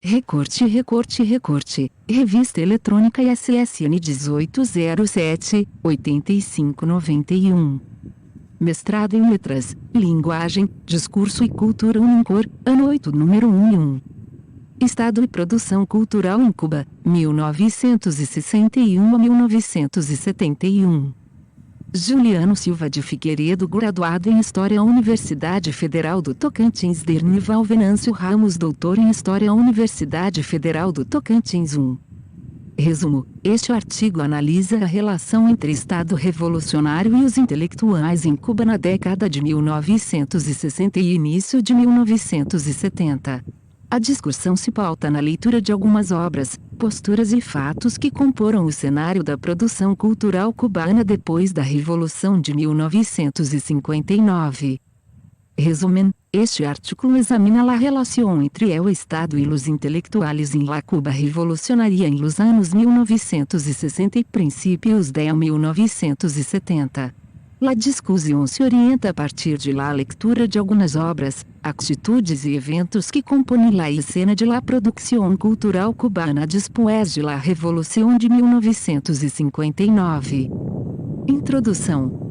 Recorte, recorte, recorte. Revista eletrônica SSN 1807, 8591. Mestrado em Letras, Linguagem, Discurso e Cultura Unicor, ano 8, número 1 e 1. Estado e produção cultural em Cuba, 1961 a 1971. Juliano Silva de Figueiredo, graduado em História, Universidade Federal do Tocantins. Dernival Venâncio Ramos, doutor em História, Universidade Federal do Tocantins. 1. Resumo: este artigo analisa a relação entre Estado revolucionário e os intelectuais em Cuba na década de 1960 e início de 1970. A discussão se pauta na leitura de algumas obras, posturas e fatos que comporam o cenário da produção cultural cubana depois da Revolução de 1959. Resumen, este artículo examina a relação entre o Estado e os intelectuais em la Cuba revolucionaria em los anos 1960 e princípios de 1970. La discussão se orienta a partir de la leitura de algumas obras, atitudes e eventos que compõem la escena de la produção cultural cubana depois de la Revolução de 1959. Introdução.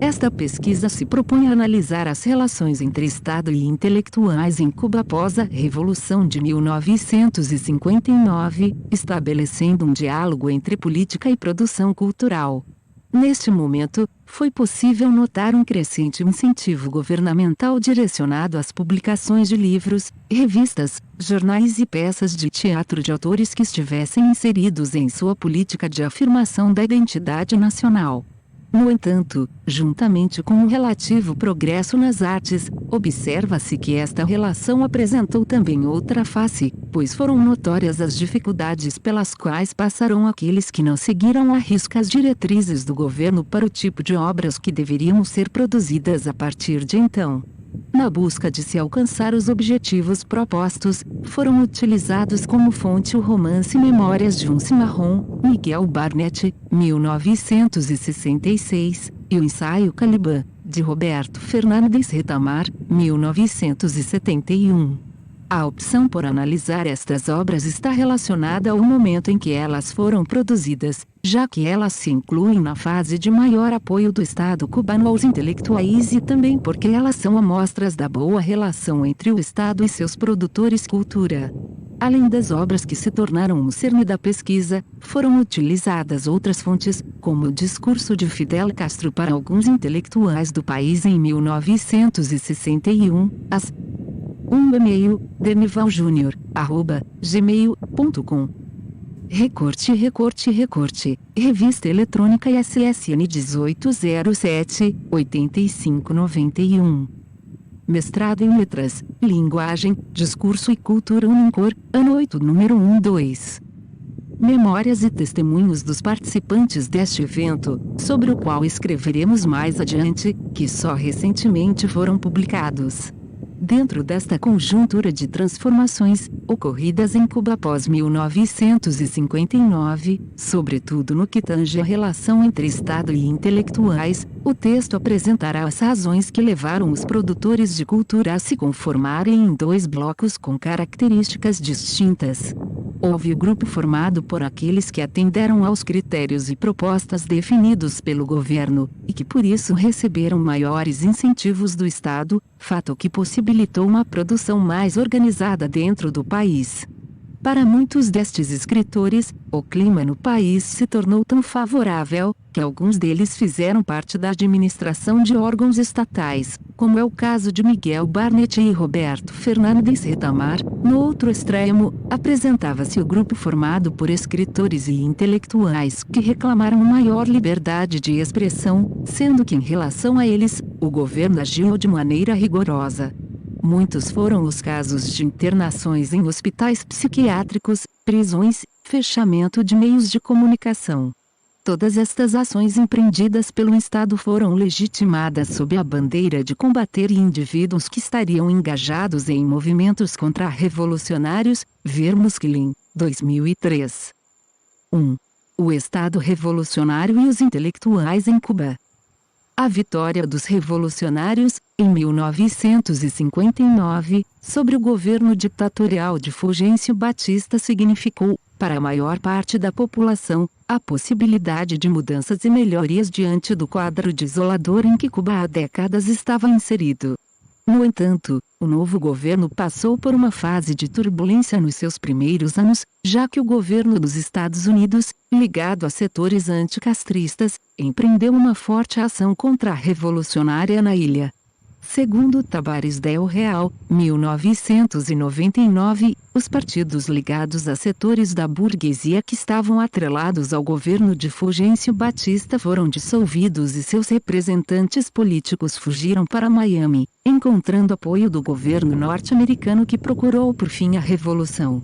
Esta pesquisa se propõe a analisar as relações entre Estado e intelectuais em Cuba após a Revolução de 1959, estabelecendo um diálogo entre política e produção cultural. Neste momento, foi possível notar um crescente incentivo governamental direcionado às publicações de livros, revistas, jornais e peças de teatro de autores que estivessem inseridos em sua política de afirmação da identidade nacional. No entanto, juntamente com o relativo progresso nas artes, observa-se que esta relação apresentou também outra face, pois foram notórias as dificuldades pelas quais passaram aqueles que não seguiram à risca as diretrizes do governo para o tipo de obras que deveriam ser produzidas a partir de então. Na busca de se alcançar os objetivos propostos, foram utilizados como fonte o romance Memórias de um Cimarrão, Miguel Barnett, 1966, e o ensaio Caliban, de Roberto Fernandes Retamar, 1971. A opção por analisar estas obras está relacionada ao momento em que elas foram produzidas, já que elas se incluem na fase de maior apoio do Estado cubano aos intelectuais e também porque elas são amostras da boa relação entre o Estado e seus produtores cultura. Além das obras que se tornaram o cerne da pesquisa, foram utilizadas outras fontes, como o discurso de Fidel Castro para alguns intelectuais do país em 1961, as 1 e-mail, denivaljunior@gmail.com. Recorte, recorte, recorte. Revista eletrônica SSN 1807, 8591. Mestrado em Letras, Linguagem, Discurso e Cultura Unicor, ano 8, número 1, 2. Memórias e testemunhos dos participantes deste evento, sobre o qual escreveremos mais adiante, que só recentemente foram publicados. Dentro desta conjuntura de transformações, ocorridas em Cuba após 1959, sobretudo no que tange a relação entre Estado e intelectuais, o texto apresentará as razões que levaram os produtores de cultura a se conformarem em dois blocos com características distintas. Houve o grupo formado por aqueles que atenderam aos critérios e propostas definidos pelo governo, e que por isso receberam maiores incentivos do Estado, fato que possibilitou uma produção mais organizada dentro do país. Para muitos destes escritores, o clima no país se tornou tão favorável, que alguns deles fizeram parte da administração de órgãos estatais, como é o caso de Miguel Barnett e Roberto Fernandes Retamar. No outro extremo, apresentava-se o grupo formado por escritores e intelectuais que reclamaram maior liberdade de expressão, sendo que em relação a eles, o governo agiu de maneira rigorosa. Muitos foram os casos de internações em hospitais psiquiátricos, prisões, fechamento de meios de comunicação. Todas estas ações empreendidas pelo Estado foram legitimadas sob a bandeira de combater indivíduos que estariam engajados em movimentos contra-revolucionários, ver Musquelin, 2003. 1. O Estado revolucionário e os intelectuais em Cuba. A vitória dos revolucionários, em 1959, sobre o governo ditatorial de Fulgêncio Batista significou, para a maior parte da população, a possibilidade de mudanças e melhorias diante do quadro desolador em que Cuba há décadas estava inserido. No entanto, o novo governo passou por uma fase de turbulência nos seus primeiros anos, já que o governo dos Estados Unidos, ligado a setores anticastristas, empreendeu uma forte ação contra-revolucionária na ilha. Segundo Tabares del Real, 1999, os partidos ligados a setores da burguesia que estavam atrelados ao governo de Fulgêncio Batista foram dissolvidos e seus representantes políticos fugiram para Miami, encontrando apoio do governo norte-americano que procurou por fim a revolução.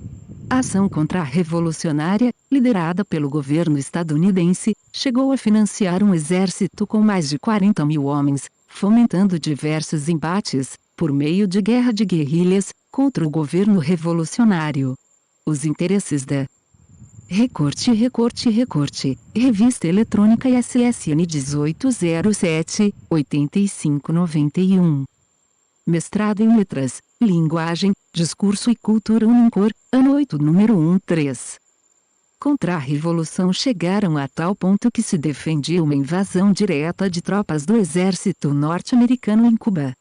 A ação contra-revolucionária, liderada pelo governo estadunidense, chegou a financiar um exército com mais de 40 mil homens, fomentando diversos embates, por meio de guerra de guerrilhas, contra o governo revolucionário. Os interesses da Recorte, Revista Eletrônica SSN 1807, 8591. Mestrado em Letras, Linguagem, Discurso e Cultura Unicor, ano 8, número 13. Contra a revolução chegaram a tal ponto que se defendia uma invasão direta de tropas do exército norte-americano em Cuba.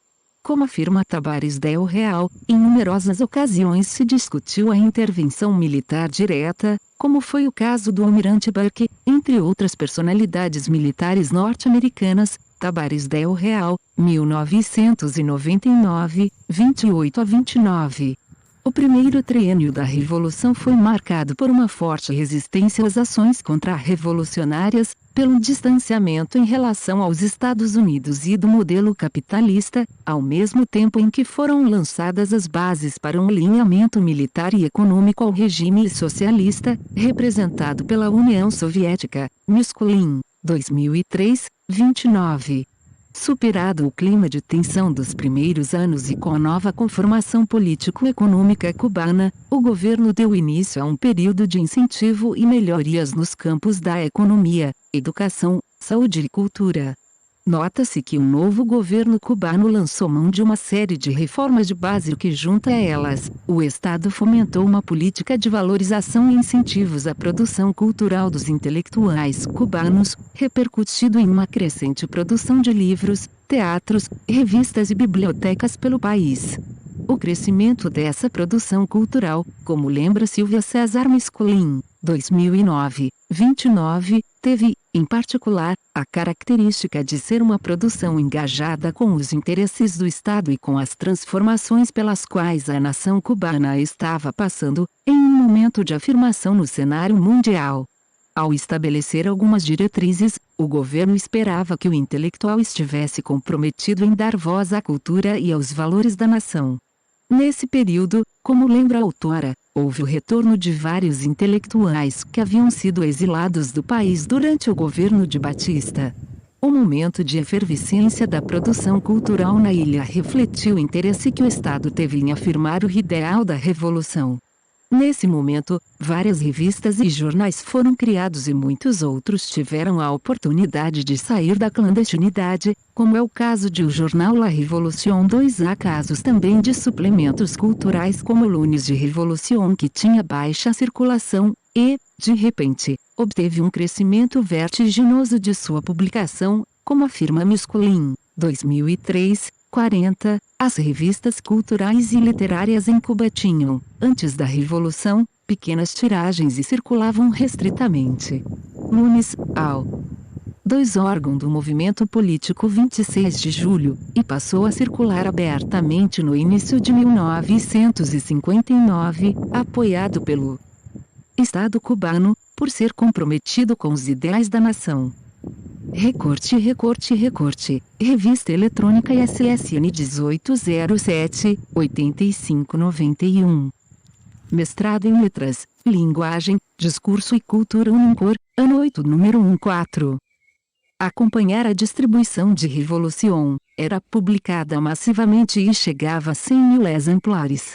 Como afirma Tabares del Real, em numerosas ocasiões se discutiu a intervenção militar direta, como foi o caso do almirante Burke, entre outras personalidades militares norte-americanas. Tabares del Real, 1999, 28-29. O primeiro triênio da Revolução foi marcado por uma forte resistência às ações contra-revolucionárias, pelo distanciamento em relação aos Estados Unidos e do modelo capitalista, ao mesmo tempo em que foram lançadas as bases para um alinhamento militar e econômico ao regime socialista, representado pela União Soviética. Misculin, 2003, 29. Superado o clima de tensão dos primeiros anos e com a nova conformação político-econômica cubana, o governo deu início a um período de incentivo e melhorias nos campos da economia, educação, saúde e cultura. Nota-se que o novo governo cubano lançou mão de uma série de reformas de base que, junto a elas, o Estado fomentou uma política de valorização e incentivos à produção cultural dos intelectuais cubanos, repercutindo em uma crescente produção de livros, teatros, revistas e bibliotecas pelo país. O crescimento dessa produção cultural, como lembra Silvia César Misculin, 2009, 29, teve, em particular, a característica de ser uma produção engajada com os interesses do Estado e com as transformações pelas quais a nação cubana estava passando, em um momento de afirmação no cenário mundial. Ao estabelecer algumas diretrizes, o governo esperava que o intelectual estivesse comprometido em dar voz à cultura e aos valores da nação. Nesse período, como lembra a autora, houve o retorno de vários intelectuais que haviam sido exilados do país durante o governo de Batista. O momento de efervescência da produção cultural na ilha refletiu o interesse que o Estado teve em afirmar o ideal da revolução. Nesse momento, várias revistas e jornais foram criados e muitos outros tiveram a oportunidade de sair da clandestinidade, como é o caso de o jornal La Revolución 2. Há casos também de suplementos culturais como Lunes de Revolución que tinha baixa circulação, e, de repente, obteve um crescimento vertiginoso de sua publicação, como afirma Misculin, 2003, 40, as revistas culturais e literárias em Cuba tinham, antes da Revolução, pequenas tiragens e circulavam restritamente. Lunes, ao 2 órgão do movimento político 26 de julho, e passou a circular abertamente no início de 1959, apoiado pelo Estado cubano, por ser comprometido com os ideais da nação. Recorte, Revista Eletrônica SSN 1807, 8591. Mestrado em Letras, Linguagem, Discurso e Cultura Unicor, ano 8, número 14. Acompanhar a distribuição de Revolución, era publicada massivamente e chegava a 100 mil exemplares.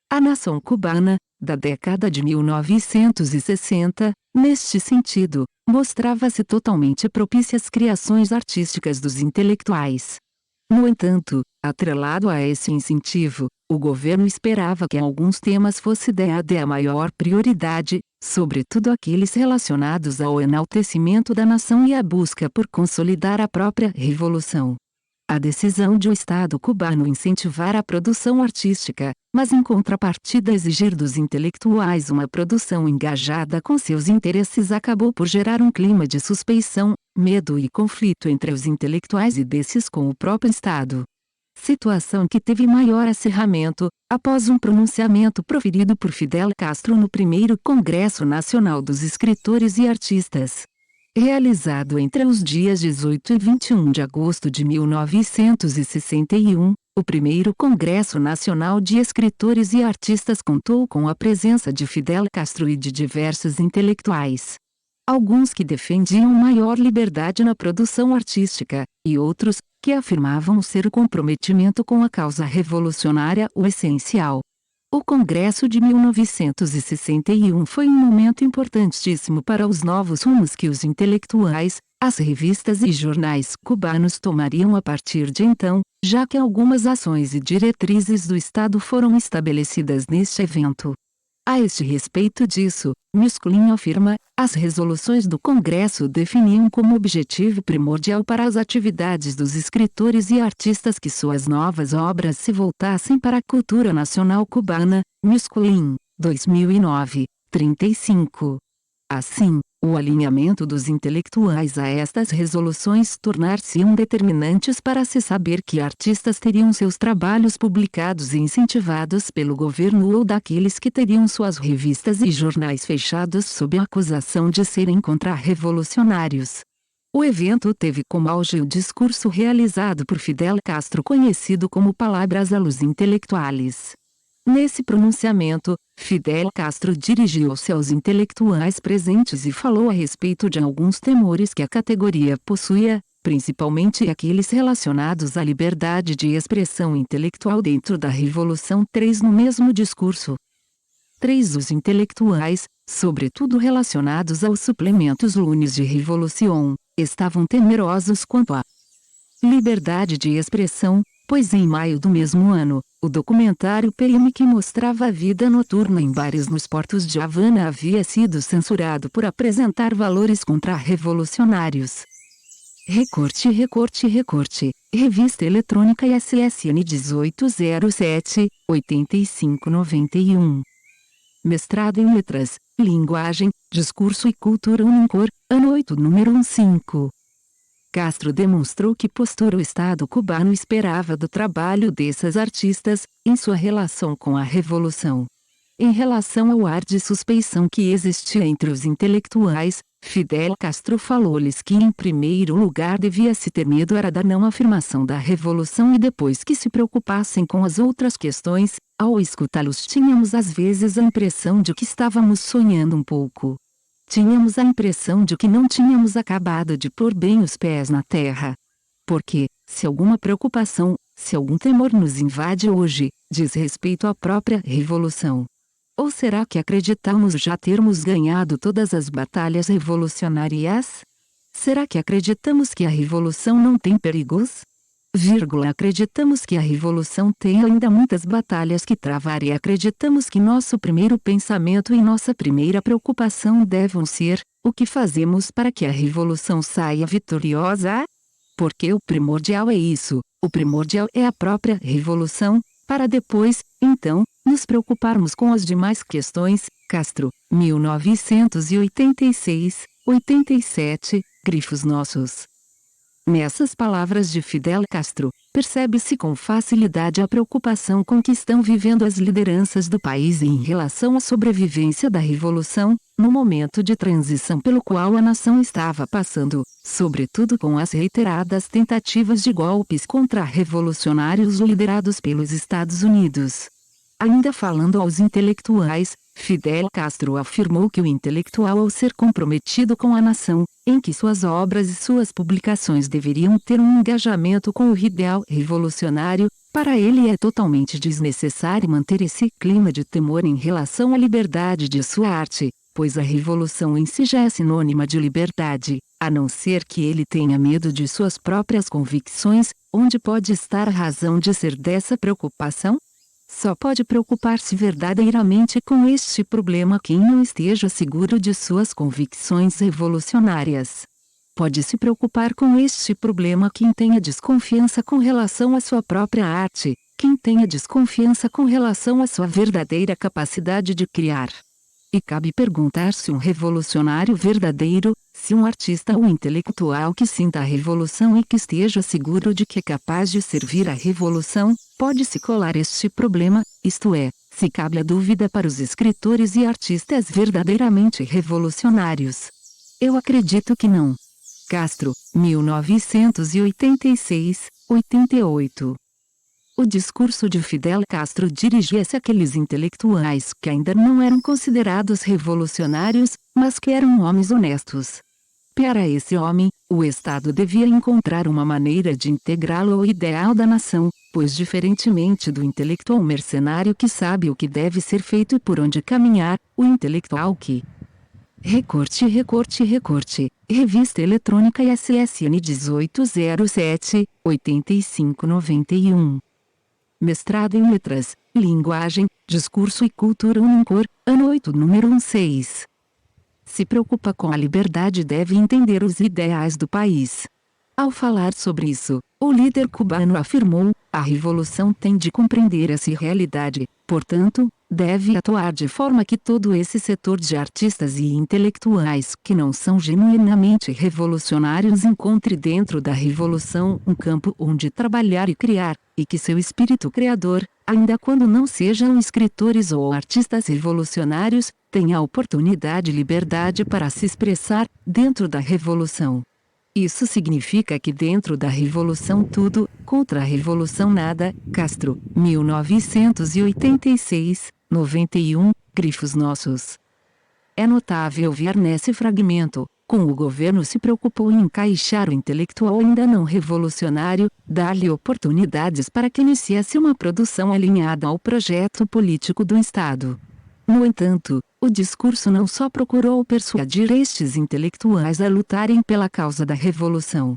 A nação cubana, da década de 1960, neste sentido, mostrava-se totalmente propícia às criações artísticas dos intelectuais. No entanto, atrelado a esse incentivo, o governo esperava que alguns temas fossem dada a maior prioridade, sobretudo aqueles relacionados ao enaltecimento da nação e à busca por consolidar a própria revolução. A decisão de o Estado cubano incentivar a produção artística, mas em contrapartida exigir dos intelectuais uma produção engajada com seus interesses, acabou por gerar um clima de suspeição, medo e conflito entre os intelectuais e desses com o próprio Estado. Situação que teve maior acirramento, após um pronunciamento proferido por Fidel Castro no primeiro Congresso Nacional dos Escritores e Artistas. Realizado entre os dias 18 e 21 de agosto de 1961, o primeiro Congresso Nacional de Escritores e Artistas contou com a presença de Fidel Castro e de diversos intelectuais. Alguns que defendiam maior liberdade na produção artística, e outros, que afirmavam ser o comprometimento com a causa revolucionária o essencial. O Congresso de 1961 foi um momento importantíssimo para os novos rumos que os intelectuais, as revistas e jornais cubanos tomariam a partir de então, já que algumas ações e diretrizes do Estado foram estabelecidas neste evento. A este respeito disso, Musculin afirma, as resoluções do Congresso definiam como objetivo primordial para as atividades dos escritores e artistas que suas novas obras se voltassem para a cultura nacional cubana. Musculin, 2009, 35. Assim, o alinhamento dos intelectuais a estas resoluções tornar-se-ão determinantes para se saber que artistas teriam seus trabalhos publicados e incentivados pelo governo ou daqueles que teriam suas revistas e jornais fechados sob a acusação de serem contra-revolucionários. O evento teve como auge o discurso realizado por Fidel Castro, conhecido como Palavras a los Intelectuales. Nesse pronunciamento, Fidel Castro dirigiu-se aos intelectuais presentes e falou a respeito de alguns temores que a categoria possuía, principalmente aqueles relacionados à liberdade de expressão intelectual dentro da Revolução. 3. No mesmo discurso, 3. Os intelectuais, sobretudo relacionados aos suplementos lunes de Revolución, estavam temerosos quanto à liberdade de expressão, pois em maio do mesmo ano, o documentário PM que mostrava a vida noturna em bares nos portos de Havana havia sido censurado por apresentar valores contra-revolucionários. Recorte. Revista Eletrônica ISSN 1807, 8591. Mestrado em Letras, Linguagem, Discurso e Cultura Unicor, ano 8, número 15. Castro demonstrou que postura o Estado cubano esperava do trabalho desses artistas, em sua relação com a Revolução. Em relação ao ar de suspeição que existia entre os intelectuais, Fidel Castro falou-lhes que em primeiro lugar devia-se ter medo era da não afirmação da Revolução e depois que se preocupassem com as outras questões. Ao escutá-los tínhamos às vezes a impressão de que estávamos sonhando um pouco. Tínhamos a impressão de que não tínhamos acabado de pôr bem os pés na terra. Porque, se alguma preocupação, se algum temor nos invade hoje, diz respeito à própria Revolução. Ou será que acreditamos já termos ganhado todas as batalhas revolucionárias? Será que acreditamos que a Revolução não tem perigos? Acreditamos que a Revolução tem ainda muitas batalhas que travar e acreditamos que nosso primeiro pensamento e nossa primeira preocupação devem ser, o que fazemos para que a Revolução saia vitoriosa? Porque o primordial é isso, o primordial é a própria Revolução, para depois, então, nos preocuparmos com as demais questões. Castro, 1986, 87, grifos nossos. Nessas palavras de Fidel Castro, percebe-se com facilidade a preocupação com que estão vivendo as lideranças do país em relação à sobrevivência da Revolução, no momento de transição pelo qual a nação estava passando, sobretudo com as reiteradas tentativas de golpes contra-revolucionários liderados pelos Estados Unidos. Ainda falando aos intelectuais, Fidel Castro afirmou que o intelectual, ao ser comprometido com a nação, em que suas obras e suas publicações deveriam ter um engajamento com o ideal revolucionário, para ele é totalmente desnecessário manter esse clima de temor em relação à liberdade de sua arte, pois a revolução em si já é sinônima de liberdade, a não ser que ele tenha medo de suas próprias convicções. Onde pode estar a razão de ser dessa preocupação? Só pode preocupar-se verdadeiramente com este problema quem não esteja seguro de suas convicções revolucionárias. Pode se preocupar com este problema quem tenha desconfiança com relação à sua própria arte, quem tenha desconfiança com relação à sua verdadeira capacidade de criar. E cabe perguntar se um revolucionário verdadeiro, se um artista ou intelectual que sinta a revolução e que esteja seguro de que é capaz de servir à revolução, pode se colar este problema, isto é, se cabe a dúvida para os escritores e artistas verdadeiramente revolucionários. Eu acredito que não. Castro, 1986-88. O discurso de Fidel Castro dirigia-se àqueles intelectuais que ainda não eram considerados revolucionários, mas que eram homens honestos. Para esse homem, o Estado devia encontrar uma maneira de integrá-lo ao ideal da nação, pois diferentemente do intelectual mercenário que sabe o que deve ser feito e por onde caminhar, o intelectual que... Recorte. Revista Eletrônica ISSN 1807, 8591. Mestrado em Letras, Linguagem, Discurso e Cultura Unicor, ano 8, número 16. Se preocupa com a liberdade e deve entender os ideais do país. Ao falar sobre isso, o líder cubano afirmou: a revolução tem de compreender essa realidade, portanto, deve atuar de forma que todo esse setor de artistas e intelectuais que não são genuinamente revolucionários encontre dentro da revolução um campo onde trabalhar e criar, e que seu espírito criador, ainda quando não sejam escritores ou artistas revolucionários, tenha a oportunidade e liberdade para se expressar dentro da revolução. Isso significa que dentro da revolução tudo, contra a revolução nada. Castro, 1986, 91, grifos nossos. É notável ver nesse fragmento, como o governo se preocupou em encaixar o intelectual ainda não revolucionário, dar-lhe oportunidades para que iniciasse uma produção alinhada ao projeto político do Estado. No entanto, o discurso não só procurou persuadir estes intelectuais a lutarem pela causa da revolução.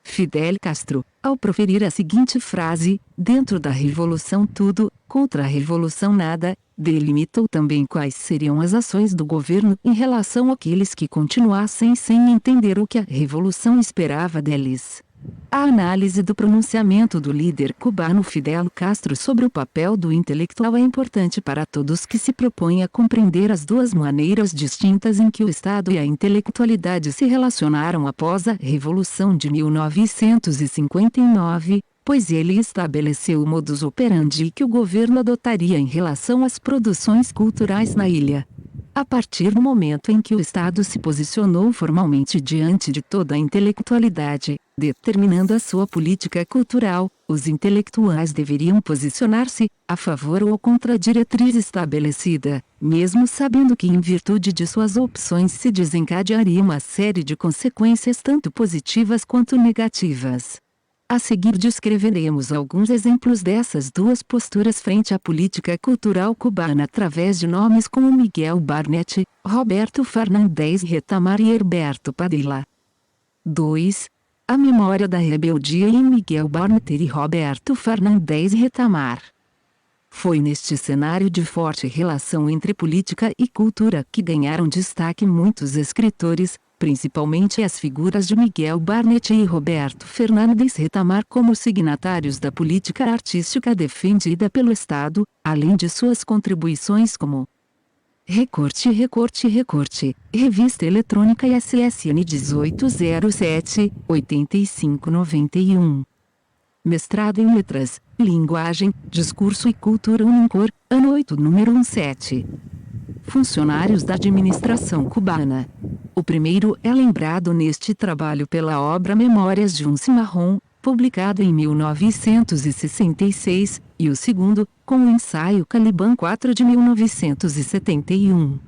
Fidel Castro, ao proferir a seguinte frase, dentro da revolução tudo, contra a revolução nada, delimitou também quais seriam as ações do governo em relação àqueles que continuassem sem entender o que a revolução esperava deles. A análise do pronunciamento do líder cubano Fidel Castro sobre o papel do intelectual é importante para todos que se propõem a compreender as duas maneiras distintas em que o Estado e a intelectualidade se relacionaram após a Revolução de 1959, pois ele estabeleceu o modus operandi que o governo adotaria em relação às produções culturais na ilha. A partir do momento em que o Estado se posicionou formalmente diante de toda a intelectualidade, determinando a sua política cultural, os intelectuais deveriam posicionar-se a favor ou contra a diretriz estabelecida, mesmo sabendo que em virtude de suas opções se desencadearia uma série de consequências tanto positivas quanto negativas. A seguir descreveremos alguns exemplos dessas duas posturas frente à política cultural cubana através de nomes como Miguel Barnett, Roberto Fernandes Retamar e Herberto Padilla. 2. A memória da rebeldia em Miguel Barnett e Roberto Fernandes Retamar. Foi neste cenário de forte relação entre política e cultura que ganharam destaque muitos escritores, principalmente as figuras de Miguel Barnett e Roberto Fernandes Retamar como signatários da política artística defendida pelo Estado, além de suas contribuições como Recorte. Revista Eletrônica ISSN 1807, 8591. Mestrado em Letras, Linguagem, Discurso e Cultura Unicor, ano 8, número 17. Funcionários da administração cubana. O primeiro é lembrado neste trabalho pela obra Memórias de um Cimarrón, publicado em 1966, e o segundo, com o ensaio Caliban 4 de 1971.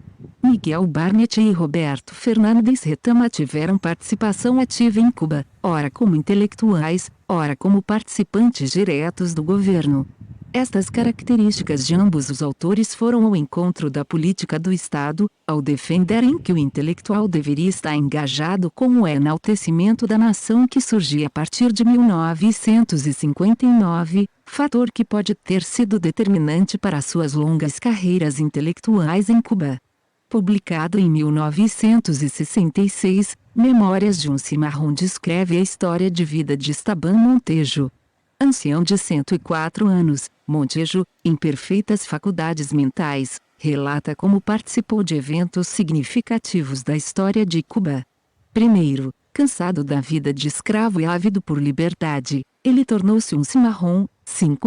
Miguel Barnett e Roberto Fernandes Retamar tiveram participação ativa em Cuba, ora como intelectuais, ora como participantes diretos do governo. Estas características de ambos os autores foram ao encontro da política do Estado, ao defenderem que o intelectual deveria estar engajado com o enaltecimento da nação que surgia a partir de 1959, fator que pode ter sido determinante para suas longas carreiras intelectuais em Cuba. Publicado em 1966, Memórias de um Cimarrón descreve a história de vida de Esteban Montejo. Ancião de 104 anos, Montejo, em perfeitas faculdades mentais, relata como participou de eventos significativos da história de Cuba. Primeiro, cansado da vida de escravo e ávido por liberdade, ele tornou-se um cimarrón,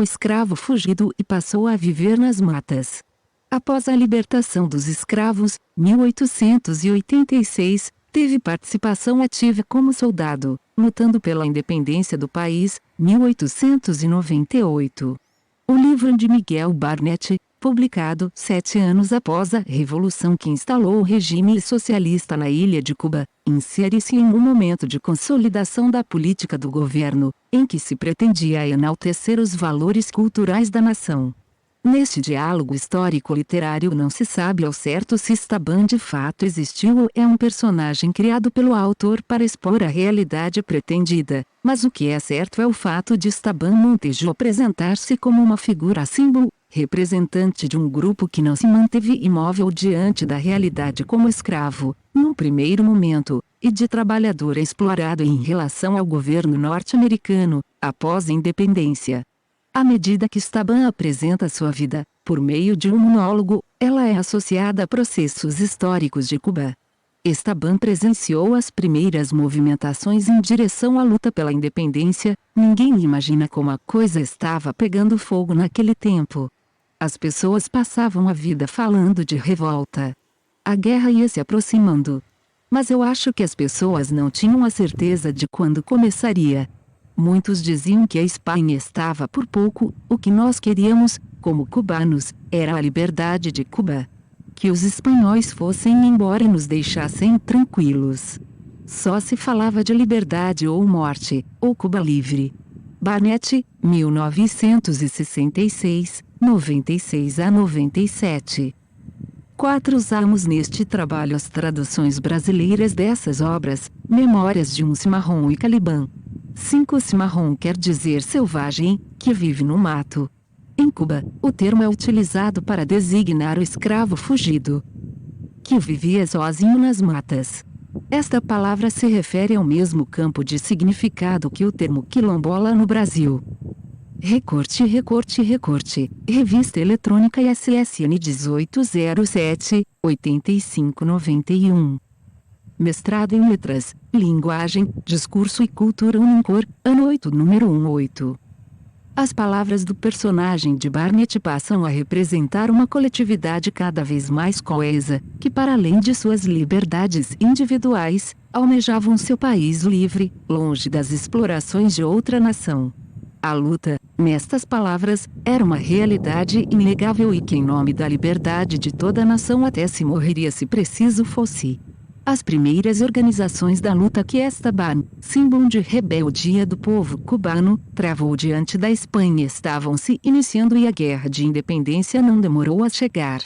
escravo fugido e passou a viver nas matas. Após a libertação dos escravos, 1886, teve participação ativa como soldado, lutando pela independência do país, 1898. O livro de Miguel Barnett, publicado 7 anos após a revolução que instalou o regime socialista na ilha de Cuba, insere-se em um momento de consolidação da política do governo, em que se pretendia enaltecer os valores culturais da nação. Neste diálogo histórico-literário não se sabe ao certo se Esteban de fato existiu ou é um personagem criado pelo autor para expor a realidade pretendida, mas o que é certo é o fato de Esteban Montejo apresentar-se como uma figura símbolo, representante de um grupo que não se manteve imóvel diante da realidade como escravo, num primeiro momento, e de trabalhador explorado em relação ao governo norte-americano, após a independência. À medida que Esteban apresenta sua vida, por meio de um monólogo, ela é associada a processos históricos de Cuba. Esteban presenciou as primeiras movimentações em direção à luta pela independência, ninguém imagina como a coisa estava pegando fogo naquele tempo. As pessoas passavam a vida falando de revolta. A guerra ia se aproximando. Mas eu acho que as pessoas não tinham a certeza de quando começaria. Muitos diziam que a Espanha estava por pouco, o que nós queríamos, como cubanos, era a liberdade de Cuba. Que os espanhóis fossem embora e nos deixassem tranquilos. Só se falava de liberdade ou morte, ou Cuba livre. Barnett, 1966, 96 a 97. 4. Usamos neste trabalho as traduções brasileiras dessas obras, Memórias de um Cimarrón e Caliban. 5. Cimarrón quer dizer selvagem, que vive no mato. Em Cuba, o termo é utilizado para designar o escravo fugido, que vivia sozinho nas matas. Esta palavra se refere ao mesmo campo de significado que o termo quilombola no Brasil. Recorte. Revista eletrônica SSN 1807, 8591. Mestrado em Letras, Linguagem, Discurso e Cultura Unicor, ano 8, número 18. As palavras do personagem de Barnett passam a representar uma coletividade cada vez mais coesa, que para além de suas liberdades individuais, almejavam seu país livre, longe das explorações de outra nação. A luta, nestas palavras, era uma realidade inegável e que em nome da liberdade de toda a nação até se morreria se preciso fosse. As primeiras organizações da luta que Esteban, símbolo de rebeldia do povo cubano, travou diante da Espanha estavam se iniciando e a guerra de independência não demorou a chegar.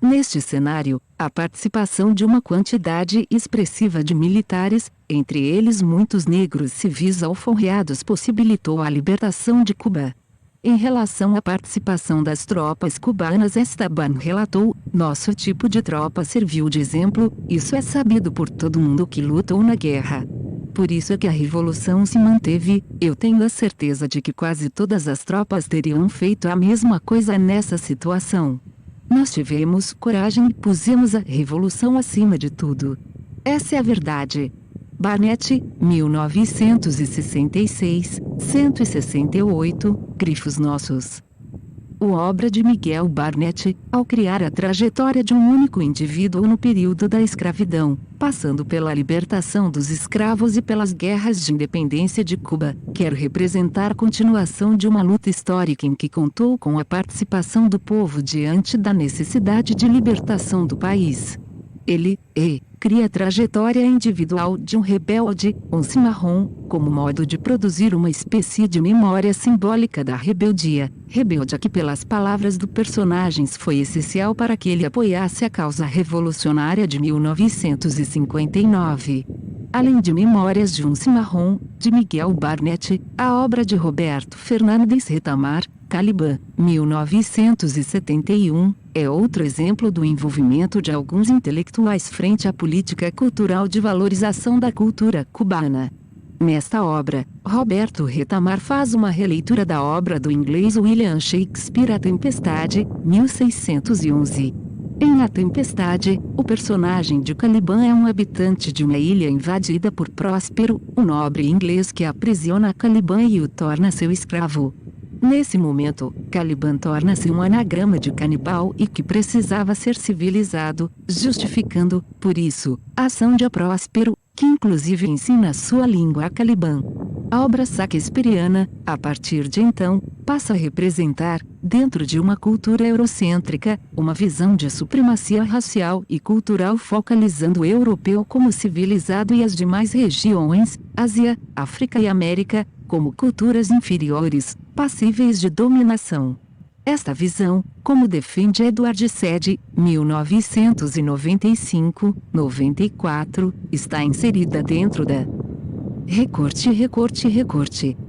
Neste cenário, a participação de uma quantidade expressiva de militares, entre eles muitos negros civis alforreados, possibilitou a libertação de Cuba. Em relação à participação das tropas cubanas, Esteban relatou: nosso tipo de tropa serviu de exemplo, isso é sabido por todo mundo que lutou na guerra. Por isso é que a revolução se manteve, eu tenho a certeza de que quase todas as tropas teriam feito a mesma coisa nessa situação. Nós tivemos coragem e pusemos a revolução acima de tudo. Essa é a verdade. Barnett, 1966, 168, Grifos Nossos. A obra de Miguel Barnett, ao criar a trajetória de um único indivíduo no período da escravidão, passando pela libertação dos escravos e pelas guerras de independência de Cuba, quer representar a continuação de uma luta histórica em que contou com a participação do povo diante da necessidade de libertação do país. Ele, descria a trajetória individual de um rebelde, um cimarrão, como modo de produzir uma espécie de memória simbólica da rebeldia. Rebeldia que, pelas palavras do personagem, foi essencial para que ele apoiasse a causa revolucionária de 1959. Além de Memórias de um Cimarrão, de Miguel Barnett, a obra de Roberto Fernandes Retamar, Caliban, 1971, é outro exemplo do envolvimento de alguns intelectuais frente à política cultural de valorização da cultura cubana. Nesta obra, Roberto Retamar faz uma releitura da obra do inglês William Shakespeare A Tempestade, 1611. Em A Tempestade, o personagem de Caliban é um habitante de uma ilha invadida por Próspero, um nobre inglês que aprisiona Caliban e o torna seu escravo. Nesse momento, Caliban torna-se um anagrama de canibal e que precisava ser civilizado, justificando, por isso, a ação de Próspero, que inclusive ensina sua língua a Caliban. A obra shakespeariana, a partir de então, passa a representar, dentro de uma cultura eurocêntrica, uma visão de supremacia racial e cultural focalizando o europeu como civilizado e as demais regiões, Ásia, África e América, como culturas inferiores, passíveis de dominação. Esta visão, como defende Edward Said, 1995-94, está inserida dentro da Recorte,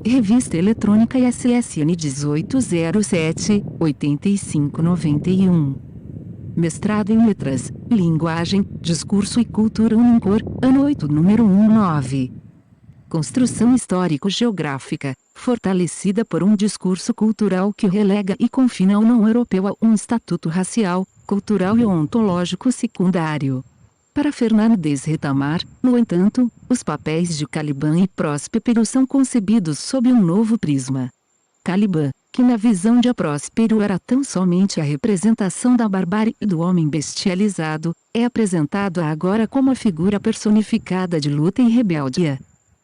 Revista Eletrônica ISSN 1807, 8591. Mestrado em Letras, Linguagem, Discurso e Cultura Unicor, Ano 8, número 19. Construção histórico-geográfica, fortalecida por um discurso cultural que relega e confina o não-europeu a um estatuto racial, cultural e ontológico secundário. Para Fernandes Retamar, no entanto, os papéis de Caliban e Próspero são concebidos sob um novo prisma. Caliban, que na visão de Próspero era tão somente a representação da barbárie e do homem bestializado, é apresentado agora como a figura personificada de luta e rebeldia.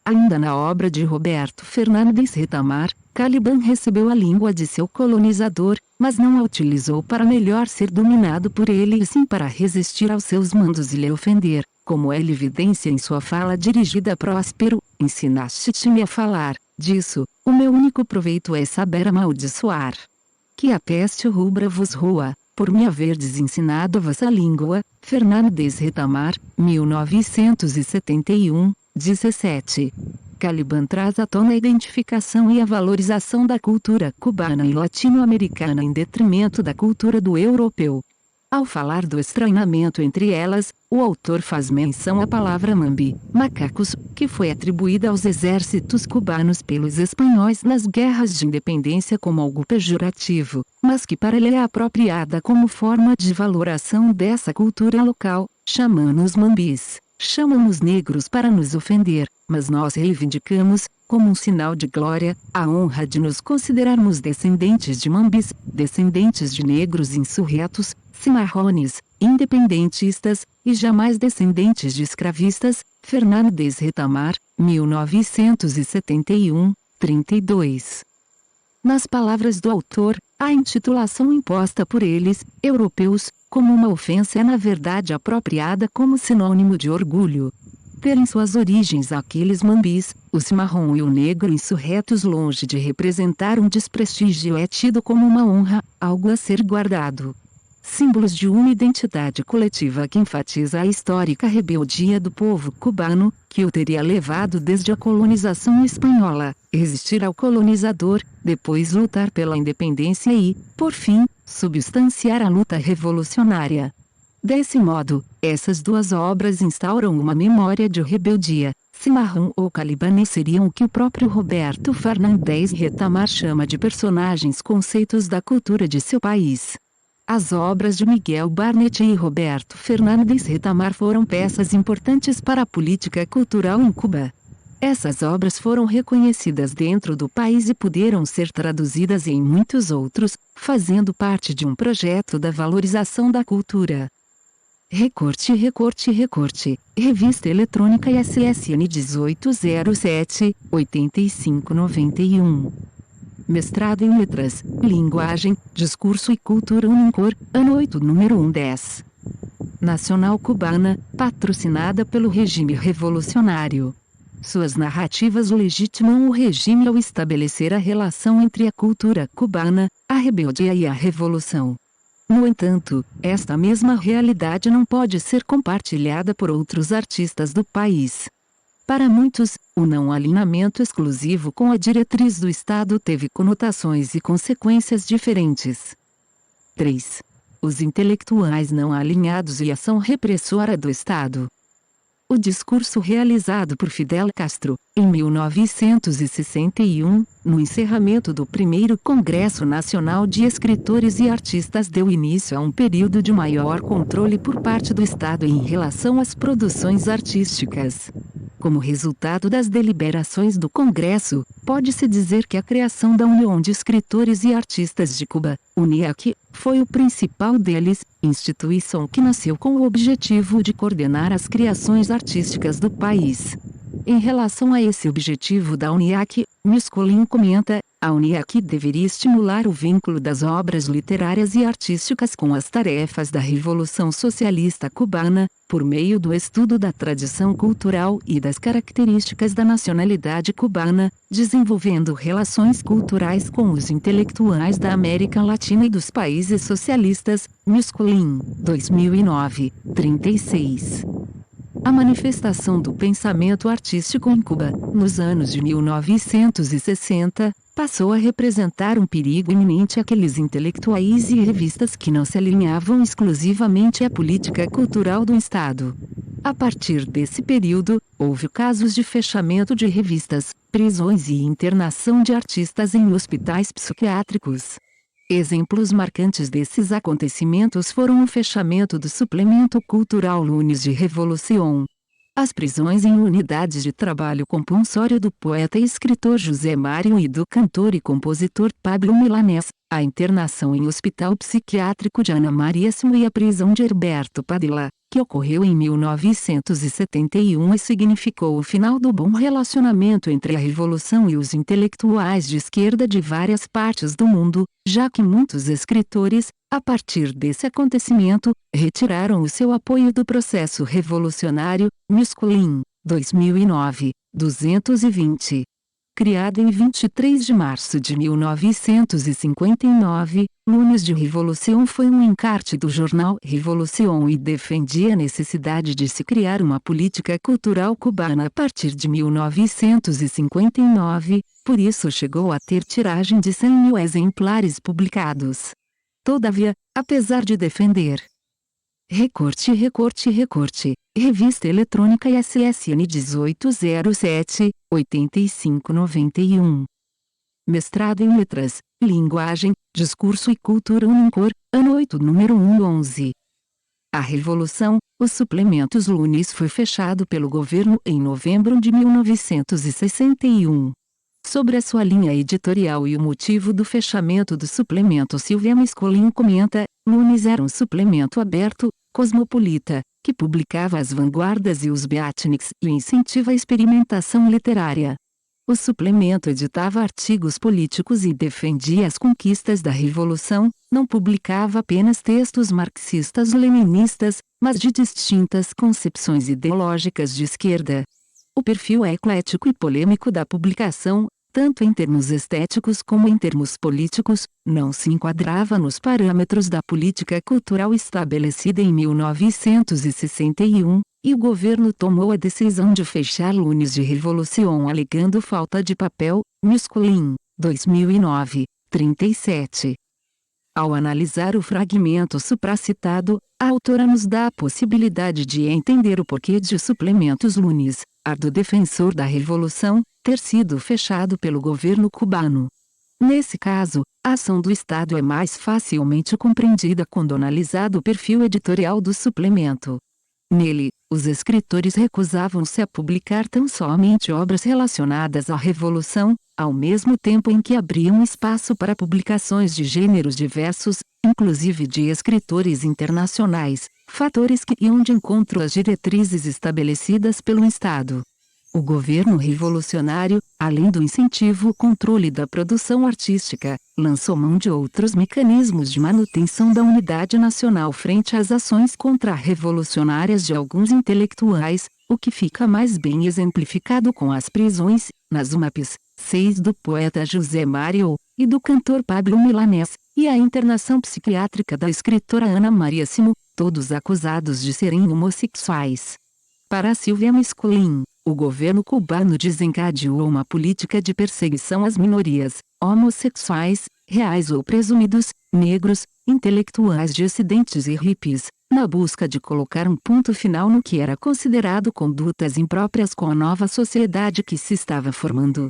Ainda na obra de Roberto Fernandes Retamar, Caliban recebeu a língua de seu colonizador, mas não a utilizou para melhor ser dominado por ele e sim para resistir aos seus mandos e lhe ofender, como ele evidencia em sua fala dirigida a Próspero: ensinaste-me a falar, disso, o meu único proveito é saber amaldiçoar. Que a peste rubra vos roa, por me haverdes ensinado a vossa língua. Fernandes Retamar, 1971, 17. Caliban traz à tona a identificação e a valorização da cultura cubana e latino-americana em detrimento da cultura do europeu. Ao falar do estranhamento entre elas, o autor faz menção à palavra mambi, macacos, que foi atribuída aos exércitos cubanos pelos espanhóis nas guerras de independência como algo pejorativo, mas que para ele é apropriada como forma de valoração dessa cultura local, chamando-os mambis. Chamam-nos negros para nos ofender, mas nós reivindicamos, como um sinal de glória, a honra de nos considerarmos descendentes de mambis, descendentes de negros insurretos, cimarrones, independentistas, e jamais descendentes de escravistas. Fernandes Retamar, 1971, 32. Nas palavras do autor, a intitulação imposta por eles, europeus, como uma ofensa é na verdade apropriada como sinônimo de orgulho. Terem suas origens aqueles mambis, o cimarrão e o negro insurretos, longe de representar um desprestígio, é tido como uma honra, algo a ser guardado. Símbolos de uma identidade coletiva que enfatiza a histórica rebeldia do povo cubano, que o teria levado desde a colonização espanhola, resistir ao colonizador, depois lutar pela independência e, por fim, substanciar a luta revolucionária. Desse modo, essas duas obras instauram uma memória de rebeldia. Cimarrão ou Caliban seriam o que o próprio Roberto Fernandes Retamar chama de personagens conceitos da cultura de seu país. As obras de Miguel Barnett e Roberto Fernandes Retamar foram peças importantes para a política cultural em Cuba. Essas obras foram reconhecidas dentro do país e puderam ser traduzidas em muitos outros, fazendo parte de um projeto da valorização da cultura. Recorte, Revista Eletrônica ISSN 1807, 8591. Mestrado em Letras, Linguagem, Discurso e Cultura Unicor, Ano 8, número 10. nacional cubana, patrocinada pelo regime revolucionário. Suas narrativas legitimam o regime ao estabelecer a relação entre a cultura cubana, a rebeldia e a revolução. No entanto, esta mesma realidade não pode ser compartilhada por outros artistas do país. Para muitos, o não alinhamento exclusivo com a diretriz do Estado teve conotações e consequências diferentes. 3. Os intelectuais não alinhados e ação repressora do Estado. O discurso realizado por Fidel Castro, em 1961, no encerramento do primeiro Congresso Nacional de Escritores e Artistas, deu início a um período de maior controle por parte do Estado em relação às produções artísticas. Como resultado das deliberações do Congresso, pode-se dizer que a criação da União de Escritores e Artistas de Cuba, UNIAC, foi o principal deles, instituição que nasceu com o objetivo de coordenar as criações artísticas do país. Em relação a esse objetivo da UNIAC, Miscolin comenta: a UNIAC deveria estimular o vínculo das obras literárias e artísticas com as tarefas da Revolução Socialista Cubana, por meio do estudo da tradição cultural e das características da nacionalidade cubana, desenvolvendo relações culturais com os intelectuais da América Latina e dos países socialistas. Miscolin, 2009, 36. A manifestação do pensamento artístico em Cuba, nos anos de 1960, passou a representar um perigo iminente àqueles intelectuais e revistas que não se alinhavam exclusivamente à política cultural do Estado. A partir desse período, houve casos de fechamento de revistas, prisões e internação de artistas em hospitais psiquiátricos. Exemplos marcantes desses acontecimentos foram o fechamento do suplemento cultural Lunes de Revolução, as prisões em unidades de trabalho compulsório do poeta e escritor José Mário e do cantor e compositor Pablo Milanés, a internação em hospital psiquiátrico de Ana Maria Simão e a prisão de Herberto Padilla, que ocorreu em 1971 e significou o final do bom relacionamento entre a Revolução e os intelectuais de esquerda de várias partes do mundo, já que muitos escritores, a partir desse acontecimento, retiraram o seu apoio do processo revolucionário. Miscolin, 2009, 220. Criada em 23 de março de 1959, Lunes de Revolução foi um encarte do jornal Revolução e defendia a necessidade de se criar uma política cultural cubana a partir de 1959, por isso chegou a ter tiragem de 100 mil exemplares publicados. Todavia, apesar de defender recorte, revista eletrônica ISSN 1807, 8591. Mestrado em Letras, Linguagem, Discurso e Cultura Unicor, ano 8, número 111. A Revolução, os suplementos Lunes foi fechado pelo governo em novembro de 1961. Sobre a sua linha editorial e o motivo do fechamento do suplemento, Silvia Miscolin comenta: Lunes era um suplemento aberto, cosmopolita, que publicava as vanguardas e os beatniks e incentiva a experimentação literária. O suplemento editava artigos políticos e defendia as conquistas da Revolução, não publicava apenas textos marxistas-leninistas, mas de distintas concepções ideológicas de esquerda. O perfil eclético e polêmico da publicação, tanto em termos estéticos como em termos políticos, não se enquadrava nos parâmetros da política cultural estabelecida em 1961, e o governo tomou a decisão de fechar Lunes de Revolução alegando falta de papel. Miscolin, 2009, 37. Ao analisar o fragmento supracitado, a autora nos dá a possibilidade de entender o porquê de suplementos Lunes, árduo defensor da Revolução, ter sido fechado pelo governo cubano. Nesse caso, a ação do Estado é mais facilmente compreendida quando analisado o perfil editorial do suplemento. Nele, os escritores recusavam-se a publicar tão somente obras relacionadas à Revolução, ao mesmo tempo em que abriam espaço para publicações de gêneros diversos, inclusive de escritores internacionais, fatores que iam de encontro às diretrizes estabelecidas pelo Estado. O governo revolucionário, além do incentivo ao controle da produção artística, lançou mão de outros mecanismos de manutenção da unidade nacional frente às ações contra-revolucionárias de alguns intelectuais, o que fica mais bem exemplificado com as prisões, nas UMAPs, 6 do poeta José Mário, e do cantor Pablo Milanés, e a internação psiquiátrica da escritora Ana Maria Simo, todos acusados de serem homossexuais. Para Silvia Misculin, o governo cubano desencadeou uma política de perseguição às minorias, homossexuais, reais ou presumidos, negros, intelectuais dissidentes e hippies, na busca de colocar um ponto final no que era considerado condutas impróprias com a nova sociedade que se estava formando.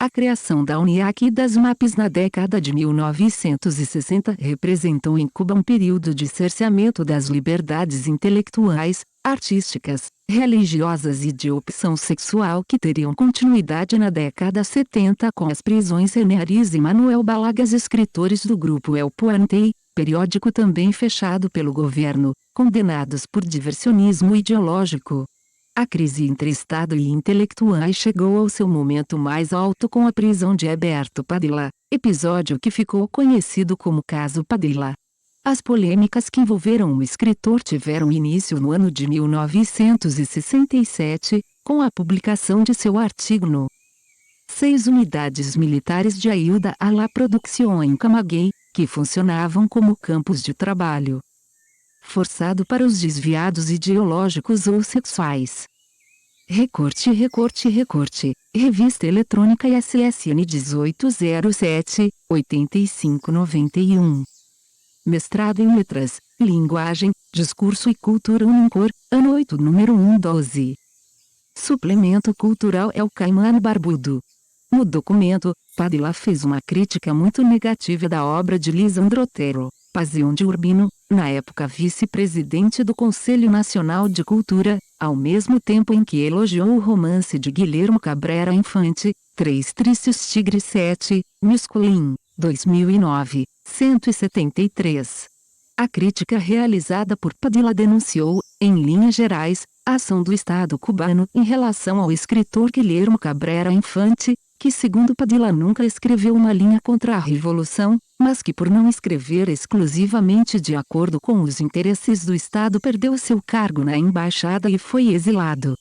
A criação da UNIAC e das MAPs na década de 1960 representou em Cuba um período de cerceamento das liberdades intelectuais, artísticas, religiosas e de opção sexual que teriam continuidade na década 70 com as prisões de Neariz e Manuel Balagas, escritores do grupo El Puente, periódico também fechado pelo governo, condenados por diversionismo ideológico. A crise entre Estado e intelectuais chegou ao seu momento mais alto com a prisão de Heberto Padilla, episódio que ficou conhecido como Caso Padilla. As polêmicas que envolveram o escritor tiveram início no ano de 1967, com a publicação de seu artigo no 6 unidades militares de Ayuda a la Producción em Camagüey, que funcionavam como campos de trabalho forçado para os desviados ideológicos ou sexuais. Recorte, Revista Eletrônica ISSN 1807, 8591. Mestrado em Letras, Linguagem, Discurso e Cultura Unicor, ano 8, número 112. Suplemento cultural El Caimán Barbudo. No documento, Padilla fez uma crítica muito negativa da obra de Lisandro Otero Pazião de Urbino, na época vice-presidente do Conselho Nacional de Cultura, ao mesmo tempo em que elogiou o romance de Guilherme Cabrera Infante, Três Tristes Tigres 7, Misculin, 2009, 173. A crítica realizada por Padilla denunciou, em linhas gerais, a ação do Estado cubano em relação ao escritor Guilherme Cabrera Infante, que segundo Padilla nunca escreveu uma linha contra a Revolução, mas que por não escrever exclusivamente de acordo com os interesses do Estado perdeu seu cargo na embaixada e foi exilado.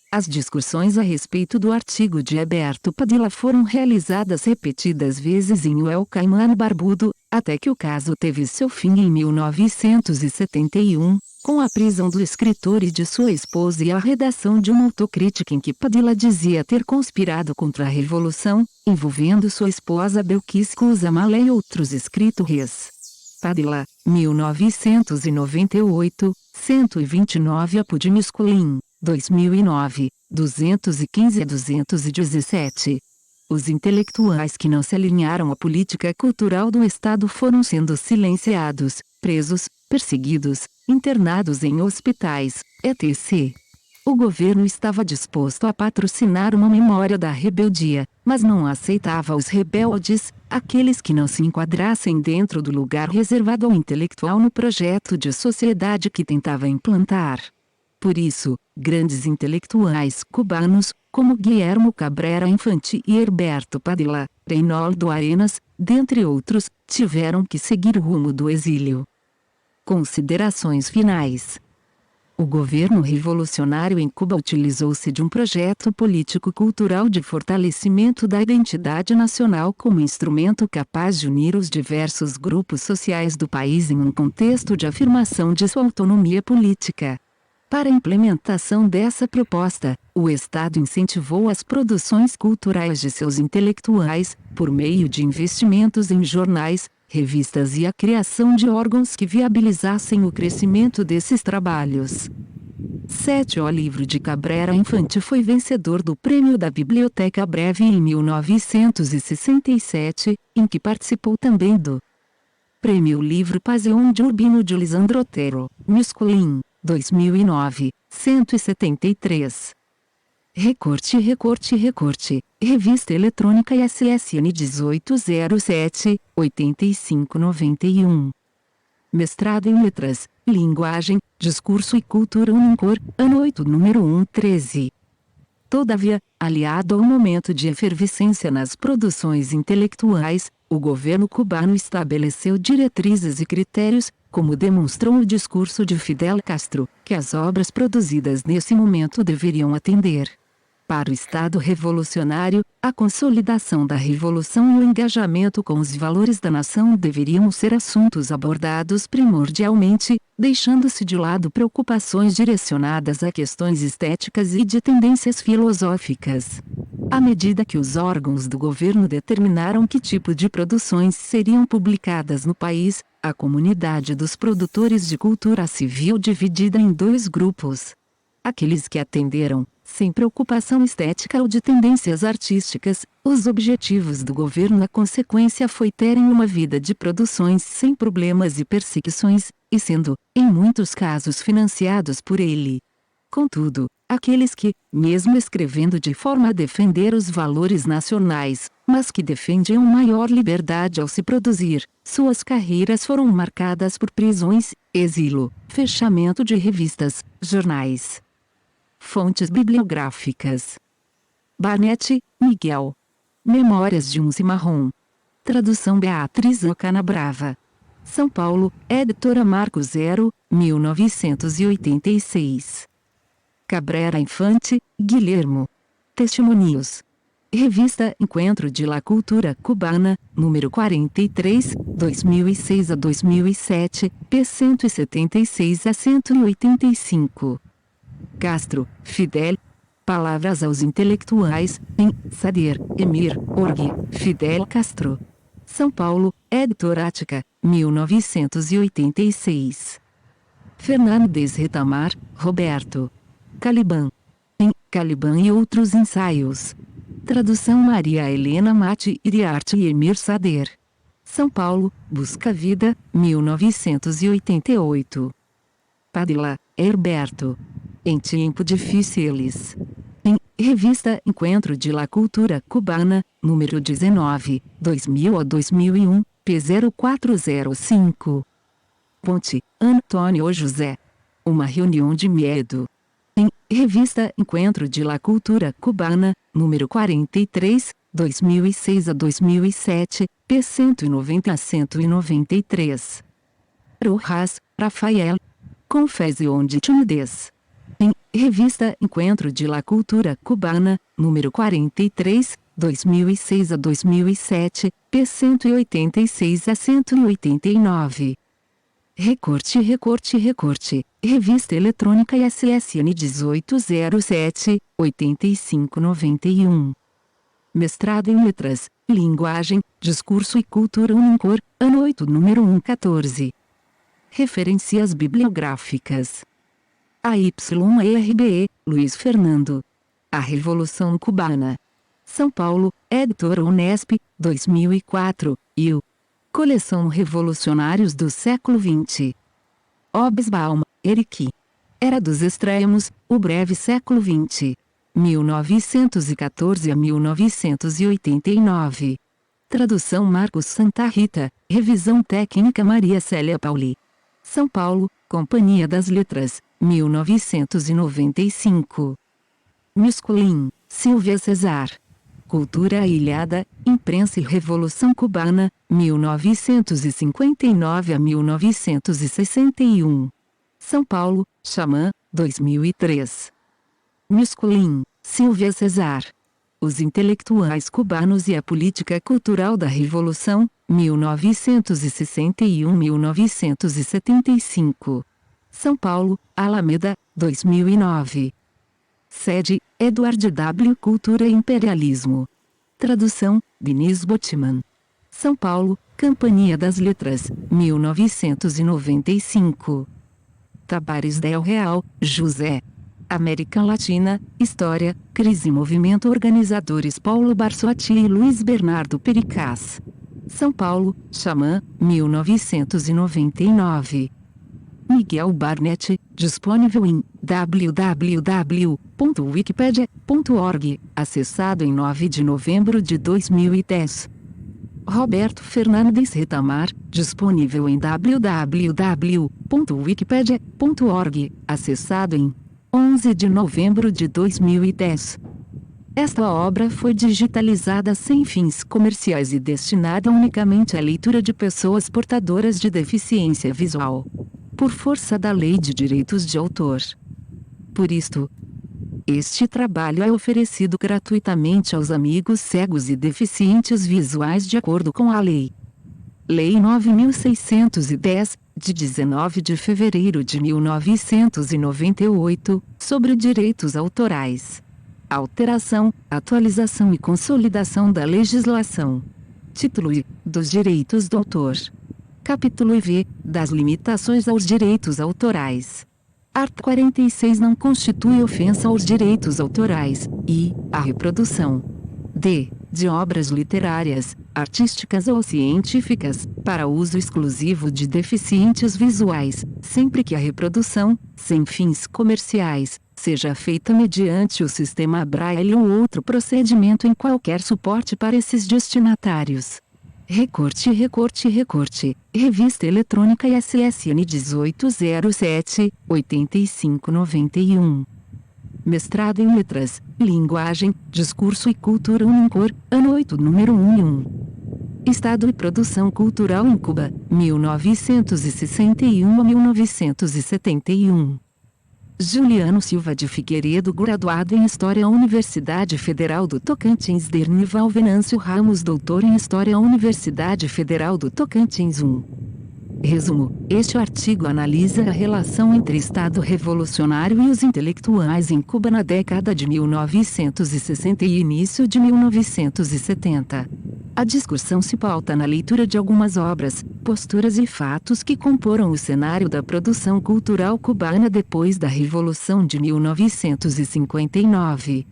As discussões a respeito do artigo de Heberto Padilla foram realizadas repetidas vezes em O El Caimán Barbudo, até que o caso teve seu fim em 1971, com a prisão do escritor e de sua esposa e a redação de uma autocrítica em que Padilla dizia ter conspirado contra a Revolução, envolvendo sua esposa Belkis Cousamalé e outros escritores. Padilla, 1998, 129 Apo de Misculin, 2009, 215 a 217. Os intelectuais que não se alinharam à política cultural do Estado foram sendo silenciados, presos, perseguidos, internados em hospitais, etc. O governo estava disposto a patrocinar uma memória da rebeldia, mas não aceitava os rebeldes, aqueles que não se enquadrassem dentro do lugar reservado ao intelectual no projeto de sociedade que tentava implantar. Por isso, grandes intelectuais cubanos, como Guilherme Cabrera Infante e Herberto Padilla, Reinaldo Arenas, dentre outros, tiveram que seguir o rumo do exílio. Considerações finais. O governo revolucionário em Cuba utilizou-se de um projeto político-cultural de fortalecimento da identidade nacional como instrumento capaz de unir os diversos grupos sociais do país em um contexto de afirmação de sua autonomia política. Para a implementação dessa proposta, o Estado incentivou as produções culturais de seus intelectuais, por meio de investimentos em jornais, revistas e a criação de órgãos que viabilizassem o crescimento desses trabalhos. 7. O livro de Cabrera Infante foi vencedor do Prêmio da Biblioteca Breve em 1967, em que participou também do Prêmio Livro Pazião de Urbino de Lisandro Otero, Misculin, 2009, 173. Recorte, Revista Eletrônica ISSN 1807, 8591. Mestrado em Letras, Linguagem, Discurso e Cultura Unicor, ano 8, número 113. Todavia, aliado ao momento de efervescência nas produções intelectuais, o governo cubano estabeleceu diretrizes e critérios, como demonstrou o discurso de Fidel Castro, que as obras produzidas nesse momento deveriam atender. Para o Estado revolucionário, a consolidação da revolução e o engajamento com os valores da nação deveriam ser assuntos abordados primordialmente, deixando-se de lado preocupações direcionadas a questões estéticas e de tendências filosóficas. À medida que os órgãos do governo determinaram que tipo de produções seriam publicadas no país, a comunidade dos produtores de cultura se viu dividida em dois grupos. Aqueles que atenderam, sem preocupação estética ou de tendências artísticas, os objetivos do governo. A consequência foi terem uma vida de produções sem problemas e perseguições, e sendo, em muitos casos, financiados por ele. Contudo, aqueles que, mesmo escrevendo de forma a defender os valores nacionais, mas que defendiam maior liberdade ao se produzir, suas carreiras foram marcadas por prisões, exílio, fechamento de revistas, jornais. Fontes bibliográficas: Barnett, Miguel. Memórias de um Cimarrão. Tradução Beatriz Canabrava. São Paulo, Editora Marco Zero, 1986. Cabrera Infante, Guilhermo. Testemunhos. Revista Encontro de la Cultura Cubana, número 43, 2006 a 2007, p. 176 a 185. Castro, Fidel. Palavras aos intelectuais, em Sader, Emir, Org, Fidel Castro. São Paulo, Editora Ática, 1986. Fernandes Retamar, Roberto. Caliban. Em Caliban e Outros Ensaios. Tradução Maria Helena Mate Iriarte e Emir Sader. São Paulo, Busca Vida, 1988. Padilla, Herberto. Em Tempo Difíciles. Em Revista Encontro de la Cultura Cubana, número 19, 2000 a 2001, p. 0405. Ponte, Antônio José. Uma reunião de medo. Em Revista Encontro de la Cultura Cubana, número 43, 2006 a 2007, p. 190 a 193. Rojas, Rafael. Confissão de Timidez. Em Revista Encontro de la Cultura Cubana, número 43, 2006 a 2007, p. 186 a 189. Recorte. Revista Eletrônica ISSN 1807, 8591. Mestrado em Letras, Linguagem, Discurso e Cultura Unicor, ano 8, número 114. Referências bibliográficas. AYERBE, Luiz Fernando. A Revolução Cubana. São Paulo, Editora Unesp, 2004, IU. Coleção Revolucionários do Século XX. Hobsbawm, Eric. Era dos Extremos, o Breve Século XX. 1914 a 1989. Tradução Marcos Santa Rita, Revisão Técnica Maria Célia Pauli. São Paulo, Companhia das Letras, 1995. Musculin, Silvia Cesar. Cultura Ilhada, Imprensa e Revolução Cubana, 1959 a 1961. São Paulo, Xamã, 2003. Musculin, Silvia Cesar. Os Intelectuais Cubanos e a Política Cultural da Revolução, 1961-1975. São Paulo, Alameda, 2009. Sede, Edward W. Cultura e Imperialismo. Tradução, Denise Botman. São Paulo, Companhia das Letras, 1995. Tabares del Real, José. América Latina, História, Crise e Movimento. Organizadores Paulo Barsotti e Luiz Bernardo Pericaz. São Paulo, Xamã, 1999. Miguel Barnett, disponível em www.wikipedia.org, acessado em 9 de novembro de 2010. Roberto Fernandes Retamar, disponível em www.wikipedia.org, acessado em 11 de novembro de 2010. Esta obra foi digitalizada sem fins comerciais e destinada unicamente à leitura de pessoas portadoras de deficiência visual, por força da Lei de Direitos de Autor. Por isto, este trabalho é oferecido gratuitamente aos amigos cegos e deficientes visuais de acordo com a Lei 9.610, de 19 de fevereiro de 1998, sobre direitos autorais. Alteração, atualização e consolidação da legislação. Título I. Dos direitos do autor. Capítulo IV. Das limitações aos direitos autorais. Art. 46 não constitui ofensa aos direitos autorais, e, a reprodução d. de obras literárias, artísticas ou científicas, para uso exclusivo de deficientes visuais, sempre que a reprodução, sem fins comerciais, seja feita mediante o sistema Braille ou outro procedimento em qualquer suporte para esses destinatários. Recorte. Revista Eletrônica ISSN 1807-8591. Mestrado em Letras, Linguagem, Discurso e Cultura Unicor, Ano 8, número 1 e 1. Estado e Produção Cultural em Cuba, 1961 a 1971. Juliano Silva de Figueiredo, graduado em História, Universidade Federal do Tocantins. Dernival Venâncio Ramos, doutor em História, Universidade Federal do Tocantins. 1. Resumo: este artigo analisa a relação entre Estado revolucionário e os intelectuais em Cuba na década de 1960 e início de 1970. A discussão se pauta na leitura de algumas obras, posturas e fatos que comporam o cenário da produção cultural cubana depois da Revolução de 1959.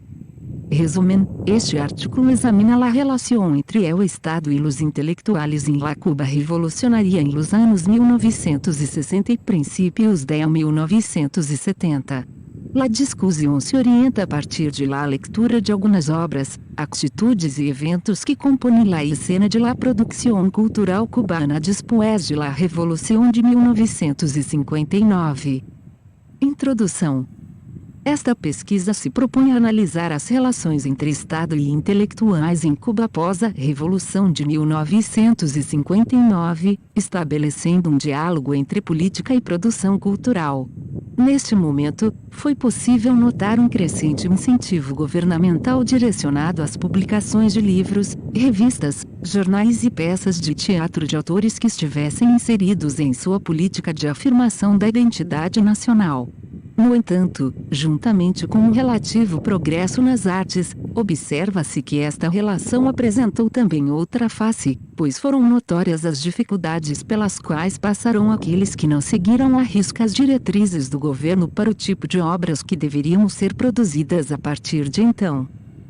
Resumen, este artículo examina a relação entre el Estado e os intelectuais em la Cuba revolucionária em los anos 1960 e princípios de 1970. La discussão se orienta a partir de la lectura de algumas obras, atitudes e eventos que compõem la escena de la produção cultural cubana después de la Revolução de 1959. Introdução. Esta pesquisa se propõe a analisar as relações entre Estado e intelectuais em Cuba após a Revolução de 1959, estabelecendo um diálogo entre política e produção cultural. Neste momento, foi possível notar um crescente incentivo governamental direcionado às publicações de livros, revistas, jornais e peças de teatro de autores que estivessem inseridos em sua política de afirmação da identidade nacional. No entanto, juntamente com um relativo progresso nas artes, observa-se que esta relação apresentou também outra face, pois foram notórias as dificuldades pelas quais passaram aqueles que não seguiram à risca as diretrizes do governo para o tipo de obras que deveriam ser produzidas a partir de então.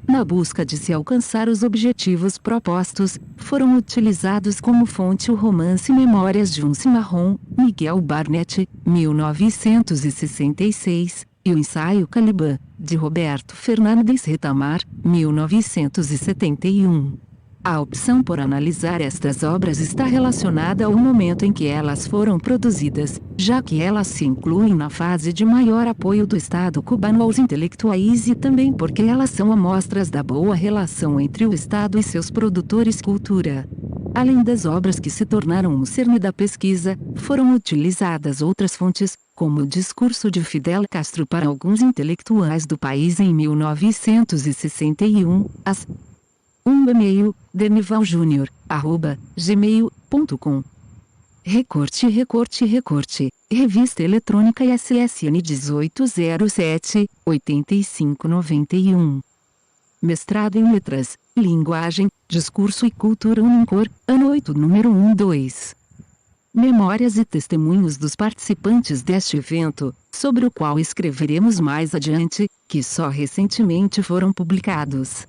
Na busca de se alcançar os objetivos propostos, foram utilizados como fonte o romance Memórias de um Cimarrón, Miguel Barnett, 1966, e o ensaio Caliban, de Roberto Fernandes Retamar, 1971. A opção por analisar estas obras está relacionada ao momento em que elas foram produzidas, já que elas se incluem na fase de maior apoio do Estado cubano aos intelectuais e também porque elas são amostras da boa relação entre o Estado e seus produtores cultura. Além das obras que se tornaram o cerne da pesquisa, foram utilizadas outras fontes, como o discurso de Fidel Castro para alguns intelectuais do país em 1961, as e-mail, denivaljunior@gmail.com. Recorte. Revista Eletrônica ISSN 1807-8591. Mestrado em Letras, Linguagem, Discurso e Cultura Unicor, Ano 8, número 1-2. Memórias e testemunhos dos participantes deste evento, sobre o qual escreveremos mais adiante, que só recentemente foram publicados.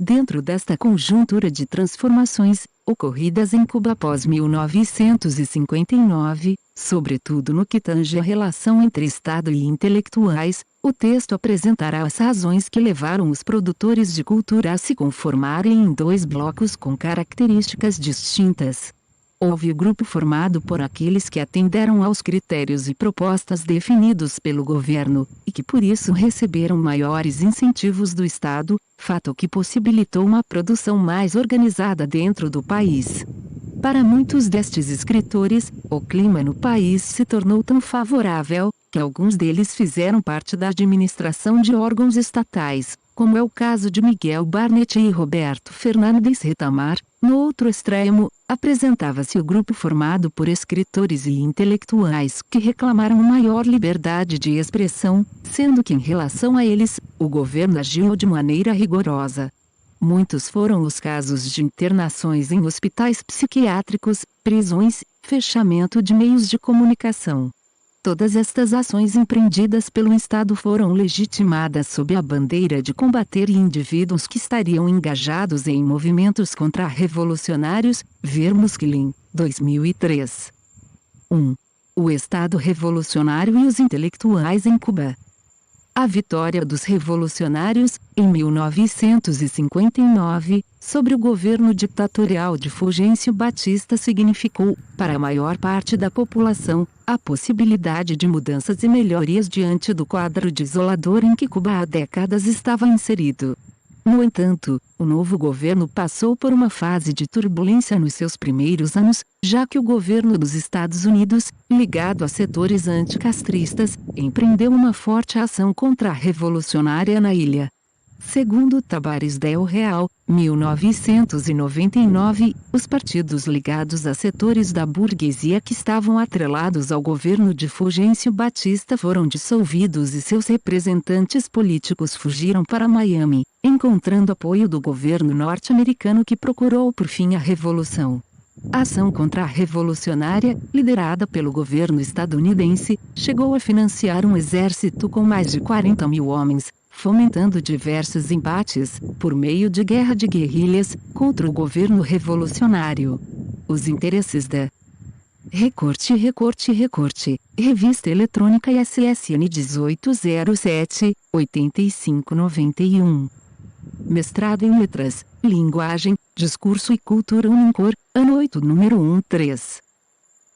Dentro desta conjuntura de transformações, ocorridas em Cuba após 1959, sobretudo no que tange a relação entre Estado e intelectuais, o texto apresentará as razões que levaram os produtores de cultura a se conformarem em dois blocos com características distintas. Houve o grupo formado por aqueles que atenderam aos critérios e propostas definidos pelo governo, e que por isso receberam maiores incentivos do Estado, fato que possibilitou uma produção mais organizada dentro do país. Para muitos destes escritores, o clima no país se tornou tão favorável, que alguns deles fizeram parte da administração de órgãos estatais, como é o caso de Miguel Barnett e Roberto Fernandes Retamar. No outro extremo, apresentava-se o grupo formado por escritores e intelectuais que reclamaram maior liberdade de expressão, sendo que em relação a eles, o governo agiu de maneira rigorosa. Muitos foram os casos de internações em hospitais psiquiátricos, prisões, fechamento de meios de comunicação. Todas estas ações empreendidas pelo Estado foram legitimadas sob a bandeira de combater indivíduos que estariam engajados em movimentos contra-revolucionários, ver Musquelin, 2003. 1. O Estado Revolucionário e os intelectuais em Cuba. A vitória dos revolucionários, em 1959, sobre o governo ditatorial de Fulgêncio Batista significou, para a maior parte da população, a possibilidade de mudanças e melhorias diante do quadro desolador em que Cuba há décadas estava inserido. No entanto, o novo governo passou por uma fase de turbulência nos seus primeiros anos, já que o governo dos Estados Unidos, ligado a setores anticastristas, empreendeu uma forte ação contra-revolucionária na ilha. Segundo Tabares del Real, 1999, os partidos ligados a setores da burguesia que estavam atrelados ao governo de Fulgêncio Batista foram dissolvidos e seus representantes políticos fugiram para Miami, encontrando apoio do governo norte-americano que procurou por fim a revolução. A ação contra-revolucionária, liderada pelo governo estadunidense, chegou a financiar um exército com mais de 40 mil homens, fomentando diversos embates, por meio de guerra de guerrilhas, contra o governo revolucionário. Os interesses da Recorte, Revista Eletrônica ISSN 1807, 8591. Mestrado em Letras, Linguagem, Discurso e Cultura Unicor, ano 8, número 13.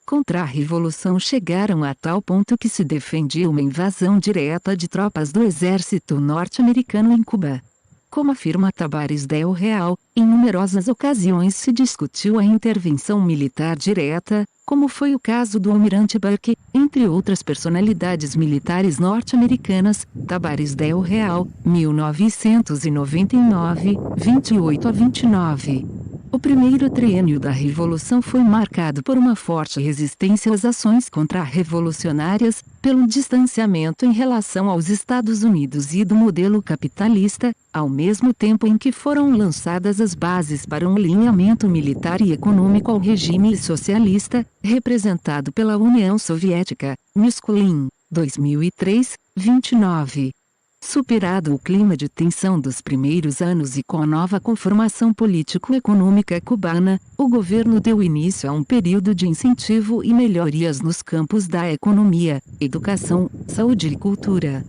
Contra a Revolução chegaram a tal ponto que se defendia uma invasão direta de tropas do exército norte-americano em Cuba. Como afirma Tabares del Real, em numerosas ocasiões se discutiu a intervenção militar direta, como foi o caso do almirante Burke, entre outras personalidades militares norte-americanas. Tabares del Real, 1999, 28-29. O primeiro triênio da Revolução foi marcado por uma forte resistência às ações contra-revolucionárias, pelo distanciamento em relação aos Estados Unidos e do modelo capitalista, ao mesmo tempo em que foram lançadas as bases para um alinhamento militar e econômico ao regime socialista, representado pela União Soviética. Musculin, 2003, 29. Superado o clima de tensão dos primeiros anos e com a nova conformação político-econômica cubana, o governo deu início a um período de incentivo e melhorias nos campos da economia, educação, saúde e cultura.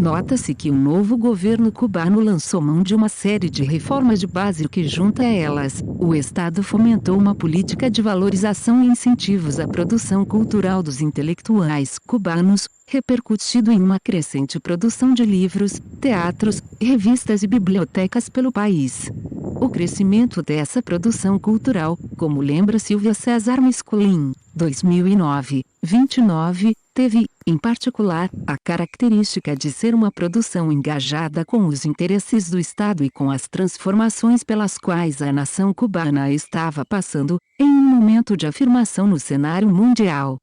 Nota-se que o novo governo cubano lançou mão de uma série de reformas de base que, junto a elas, o Estado fomentou uma política de valorização e incentivos à produção cultural dos intelectuais cubanos, repercutido em uma crescente produção de livros, teatros, revistas e bibliotecas pelo país. O crescimento dessa produção cultural, como lembra Silvia César Musculin, 2009, 29, teve, em particular, a característica de ser uma produção engajada com os interesses do Estado e com as transformações pelas quais a nação cubana estava passando, em um momento de afirmação no cenário mundial.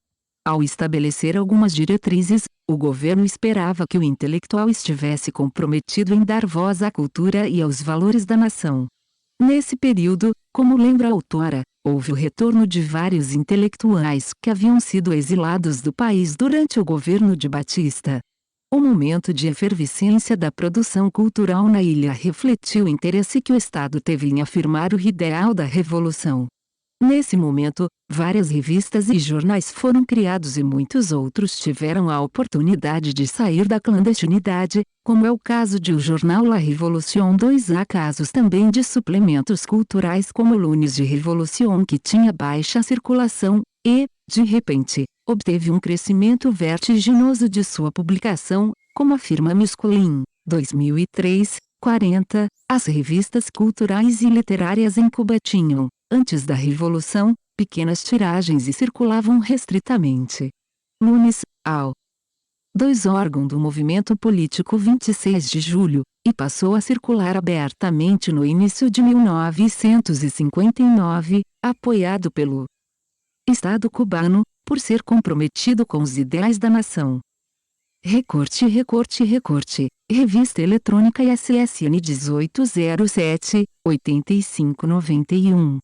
Ao estabelecer algumas diretrizes, o governo esperava que o intelectual estivesse comprometido em dar voz à cultura e aos valores da nação. Nesse período, como lembra a autora, houve o retorno de vários intelectuais que haviam sido exilados do país durante o governo de Batista. O momento de efervescência da produção cultural na ilha refletiu o interesse que o Estado teve em afirmar o ideal da revolução. Nesse momento, várias revistas e jornais foram criados e muitos outros tiveram a oportunidade de sair da clandestinidade, como é o caso de o jornal La Révolution 2. Há casos também de suplementos culturais como Lunes de Révolution, que tinha baixa circulação, e, de repente, obteve um crescimento vertiginoso de sua publicação, como afirma Musculin, 2003, 40. As revistas culturais e literárias em Cuba tinham, antes da Revolução, pequenas tiragens e circulavam restritamente. Lunes, ao 2, órgão do movimento político 26 de julho, e passou a circular abertamente no início de 1959, apoiado pelo Estado cubano, por ser comprometido com os ideais da nação. Recorte. Revista eletrônica ISSN 1807, 8591.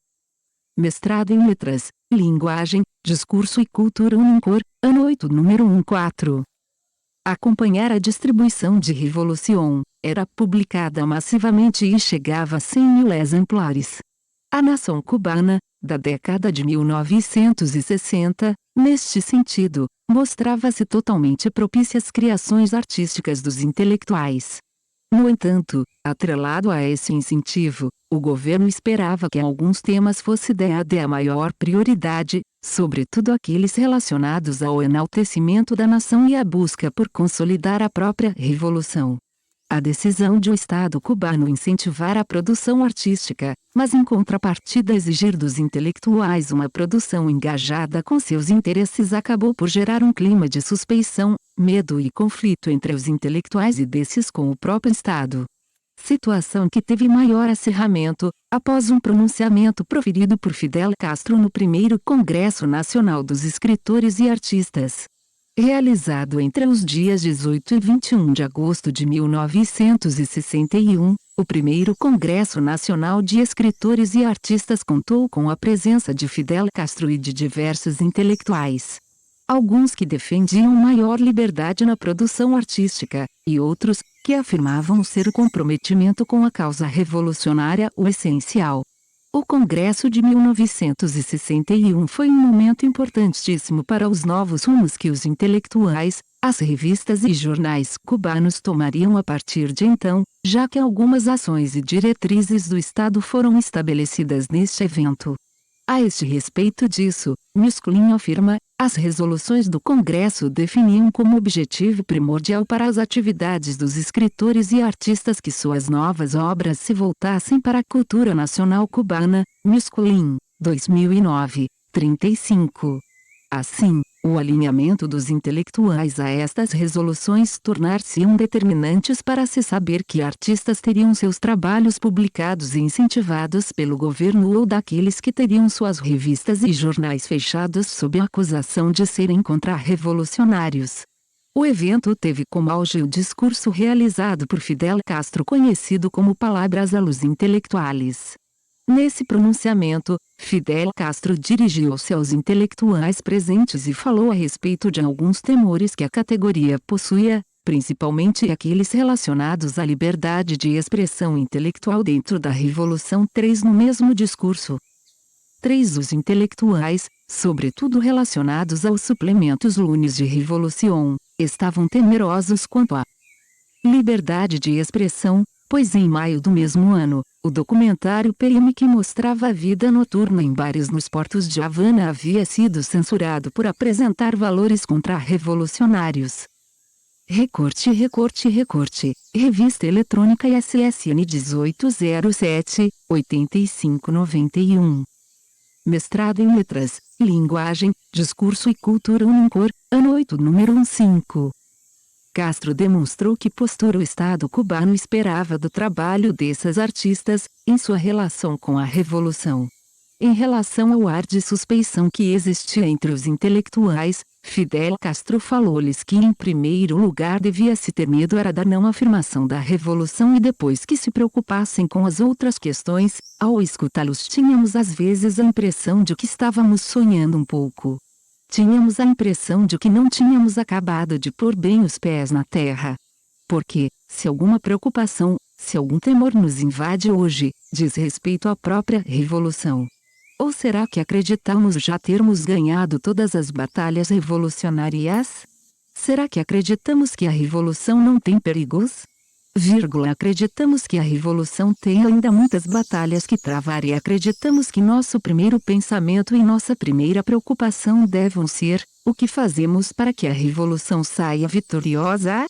Mestrado em Letras, Linguagem, Discurso e Cultura Unicor, ano 8, número 14. Acompanhar a distribuição de Revolution, era publicada massivamente e chegava a 100.000 exemplares. A nação cubana, da década de 1960, neste sentido, mostrava-se totalmente propícia às criações artísticas dos intelectuais. No entanto, atrelado a esse incentivo, o governo esperava que alguns temas fossem dada a maior prioridade, sobretudo aqueles relacionados ao enaltecimento da nação e à busca por consolidar a própria revolução. A decisão de o Estado cubano incentivar a produção artística, mas em contrapartida exigir dos intelectuais uma produção engajada com seus interesses, acabou por gerar um clima de suspeição, medo e conflito entre os intelectuais e desses com o próprio Estado. Situação que teve maior acirramento, após um pronunciamento proferido por Fidel Castro no primeiro Congresso Nacional dos Escritores e Artistas. Realizado entre os dias 18 e 21 de agosto de 1961, o primeiro Congresso Nacional de Escritores e Artistas contou com a presença de Fidel Castro e de diversos intelectuais. Alguns que defendiam maior liberdade na produção artística, e outros, que afirmavam ser o comprometimento com a causa revolucionária o essencial. O Congresso de 1961 foi um momento importantíssimo para os novos rumos que os intelectuais, as revistas e jornais cubanos tomariam a partir de então, já que algumas ações e diretrizes do Estado foram estabelecidas neste evento. A este respeito disso, Musculin afirma, as resoluções do Congresso definiam como objetivo primordial para as atividades dos escritores e artistas que suas novas obras se voltassem para a cultura nacional cubana. Musculin, 2009, 35. Assim, o alinhamento dos intelectuais a estas resoluções tornar-se-ão determinantes para se saber que artistas teriam seus trabalhos publicados e incentivados pelo governo ou daqueles que teriam suas revistas e jornais fechados sob a acusação de serem contra-revolucionários. O evento teve como auge o discurso realizado por Fidel Castro, conhecido como Palavras a los Intelectuales. Nesse pronunciamento, Fidel Castro dirigiu-se aos intelectuais presentes e falou a respeito de alguns temores que a categoria possuía, principalmente aqueles relacionados à liberdade de expressão intelectual dentro da Revolução. 3. No mesmo discurso, 3. Os intelectuais, sobretudo relacionados aos suplementos Lunes de Revolution, estavam temerosos quanto à liberdade de expressão, pois em maio do mesmo ano, o documentário PM que mostrava a vida noturna em bares nos portos de Havana havia sido censurado por apresentar valores contra-revolucionários. Recorte. Revista eletrônica ISSN 1807, 8591. Mestrado em Letras, Linguagem, Discurso e Cultura Unicor, ano 8, número 15. Castro demonstrou que postura o Estado cubano esperava do trabalho desses artistas, em sua relação com a Revolução. Em relação ao ar de suspeição que existia entre os intelectuais, Fidel Castro falou-lhes que em primeiro lugar devia-se ter medo era da não afirmação da Revolução e depois que se preocupassem com as outras questões. Ao escutá-los tínhamos às vezes a impressão de que estávamos sonhando um pouco. Tínhamos a impressão de que não tínhamos acabado de pôr bem os pés na terra. Porque, se alguma preocupação, se algum temor nos invade hoje, diz respeito à própria Revolução. Ou será que acreditamos já termos ganhado todas as batalhas revolucionárias? Será que acreditamos que a revolução não tem perigos? Acreditamos que a revolução tem ainda muitas batalhas que travar e acreditamos que nosso primeiro pensamento e nossa primeira preocupação devem ser: o que fazemos para que a revolução saia vitoriosa?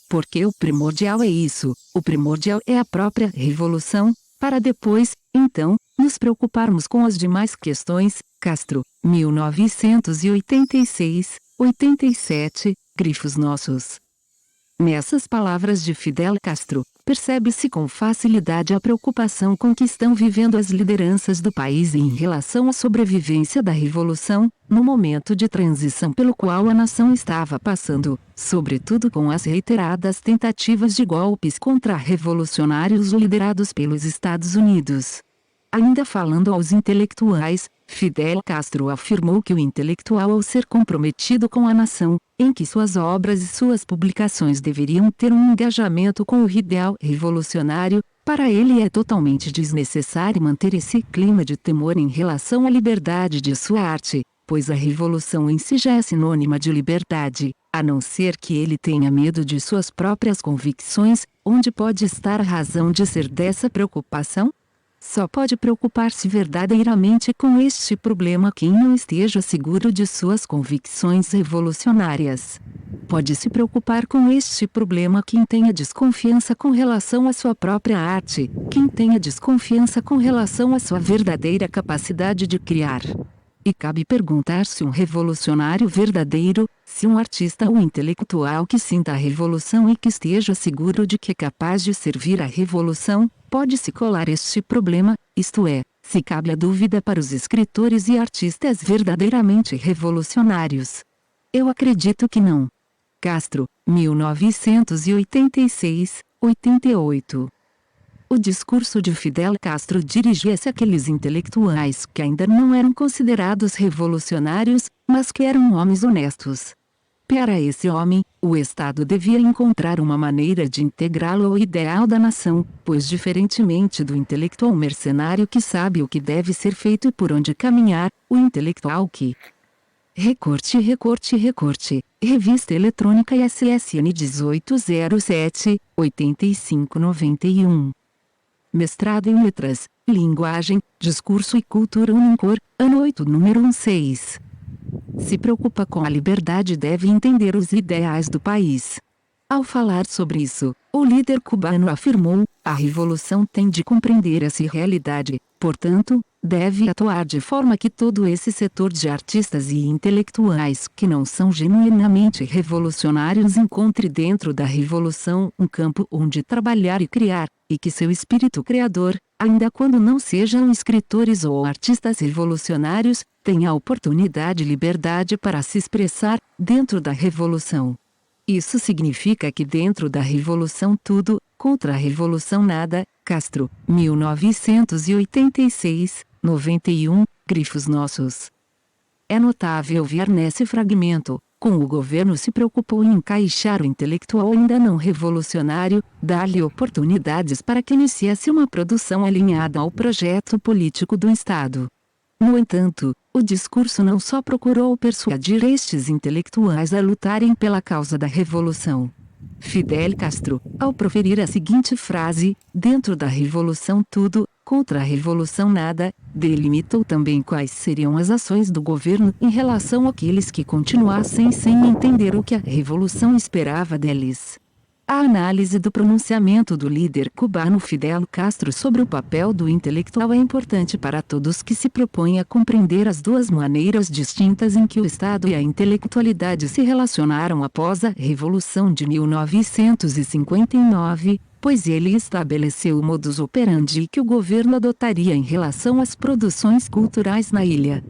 Porque o primordial é isso, o primordial é a própria revolução, para depois, então, nos preocuparmos com as demais questões. Castro, 1986, 87, grifos nossos. Nessas palavras de Fidel Castro, percebe-se com facilidade a preocupação com que estão vivendo as lideranças do país em relação à sobrevivência da revolução, no momento de transição pelo qual a nação estava passando, sobretudo com as reiteradas tentativas de golpes contra-revolucionários liderados pelos Estados Unidos. Ainda falando aos intelectuais, Fidel Castro afirmou que o intelectual, ao ser comprometido com a nação, em que suas obras e suas publicações deveriam ter um engajamento com o ideal revolucionário, para ele é totalmente desnecessário manter esse clima de temor em relação à liberdade de sua arte, pois a revolução em si já é sinônima de liberdade, a não ser que ele tenha medo de suas próprias convicções. Onde pode estar a razão de ser dessa preocupação? Só pode preocupar-se verdadeiramente com este problema quem não esteja seguro de suas convicções revolucionárias. Pode se preocupar com este problema quem tenha desconfiança com relação à sua própria arte, quem tenha desconfiança com relação à sua verdadeira capacidade de criar. E cabe perguntar se um revolucionário verdadeiro, se um artista ou intelectual que sinta a revolução e que esteja seguro de que é capaz de servir à revolução, pode se colar este problema, isto é, se cabe a dúvida para os escritores e artistas verdadeiramente revolucionários. Eu acredito que não. Castro, 1986, 88. O discurso de Fidel Castro dirigia-se àqueles intelectuais que ainda não eram considerados revolucionários, mas que eram homens honestos. Para esse homem, o Estado devia encontrar uma maneira de integrá-lo ao ideal da nação, pois diferentemente do intelectual mercenário que sabe o que deve ser feito e por onde caminhar, o intelectual que... Recorte. Revista Eletrônica SSN 1807, 8591. Mestrado em Letras, Linguagem, Discurso e Cultura Unicor, ano 8, número 16. Se preocupa com a liberdade, deve entender os ideais do país. Ao falar sobre isso, o líder cubano afirmou: a revolução tem de compreender essa realidade, portanto, deve atuar de forma que todo esse setor de artistas e intelectuais que não são genuinamente revolucionários encontre dentro da revolução um campo onde trabalhar e criar, e que seu espírito criador, ainda quando não sejam escritores ou artistas revolucionários, tenha a oportunidade e liberdade para se expressar dentro da revolução. Isso significa que dentro da revolução tudo, contra a revolução nada. Castro, 1986, 91, grifos nossos. É notável ver nesse fragmento, como o governo se preocupou em encaixar o intelectual ainda não revolucionário, dar-lhe oportunidades para que iniciasse uma produção alinhada ao projeto político do Estado. No entanto, o discurso não só procurou persuadir estes intelectuais a lutarem pela causa da revolução. Fidel Castro, ao proferir a seguinte frase: dentro da revolução tudo, contra a revolução nada, delimitou também quais seriam as ações do governo em relação àqueles que continuassem sem entender o que a revolução esperava deles. A análise do pronunciamento do líder cubano Fidel Castro sobre o papel do intelectual é importante para todos que se propõem a compreender as duas maneiras distintas em que o Estado e a intelectualidade se relacionaram após a Revolução de 1959, pois ele estabeleceu o modus operandi que o governo adotaria em relação às produções culturais na ilha.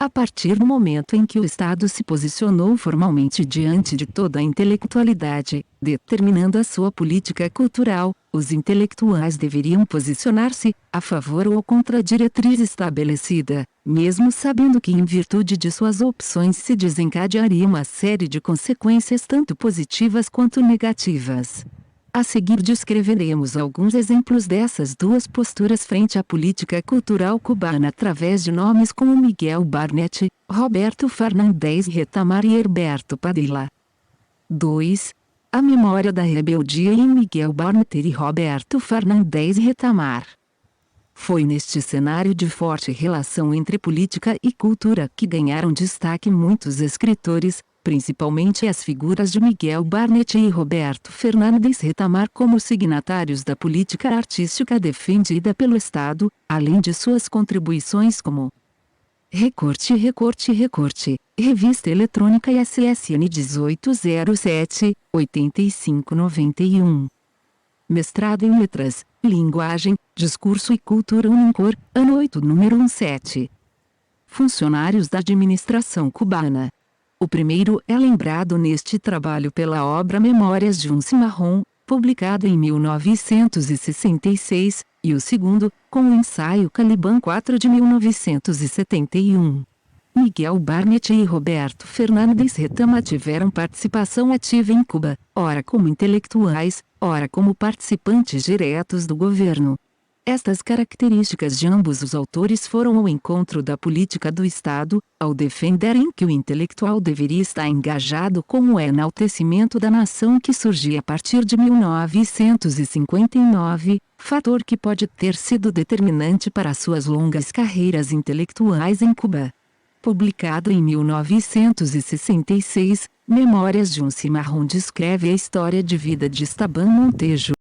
A partir do momento em que o Estado se posicionou formalmente diante de toda a intelectualidade, determinando a sua política cultural, os intelectuais deveriam posicionar-se a favor ou contra a diretriz estabelecida, mesmo sabendo que em virtude de suas opções se desencadearia uma série de consequências tanto positivas quanto negativas. A seguir descreveremos alguns exemplos dessas duas posturas frente à política cultural cubana através de nomes como Miguel Barnett, Roberto Fernandes Retamar e Herberto Padilla. 2. A memória da rebeldia em Miguel Barnett e Roberto Fernandes Retamar. Foi neste cenário de forte relação entre política e cultura que ganharam destaque muitos escritores, principalmente as figuras de Miguel Barnett e Roberto Fernandes Retamar como signatários da política artística defendida pelo Estado, além de suas contribuições como Recorte, Revista Eletrônica ISSN 1807-8591. Mestrado em Letras, Linguagem, Discurso e Cultura Unicor, ano 8, número 17. Funcionários da administração cubana. O primeiro é lembrado neste trabalho pela obra Memórias de um Cimarrón, publicado em 1966, e o segundo, com o ensaio Caliban 4 de 1971. Miguel Barnett e Roberto Fernandes Retamar tiveram participação ativa em Cuba, ora como intelectuais, ora como participantes diretos do governo. Estas características de ambos os autores foram ao encontro da política do Estado, ao defenderem que o intelectual deveria estar engajado com o enaltecimento da nação que surgia a partir de 1959, fator que pode ter sido determinante para suas longas carreiras intelectuais em Cuba. Publicado em 1966, Memórias de um Cimarrón descreve a história de vida de Esteban Montejo,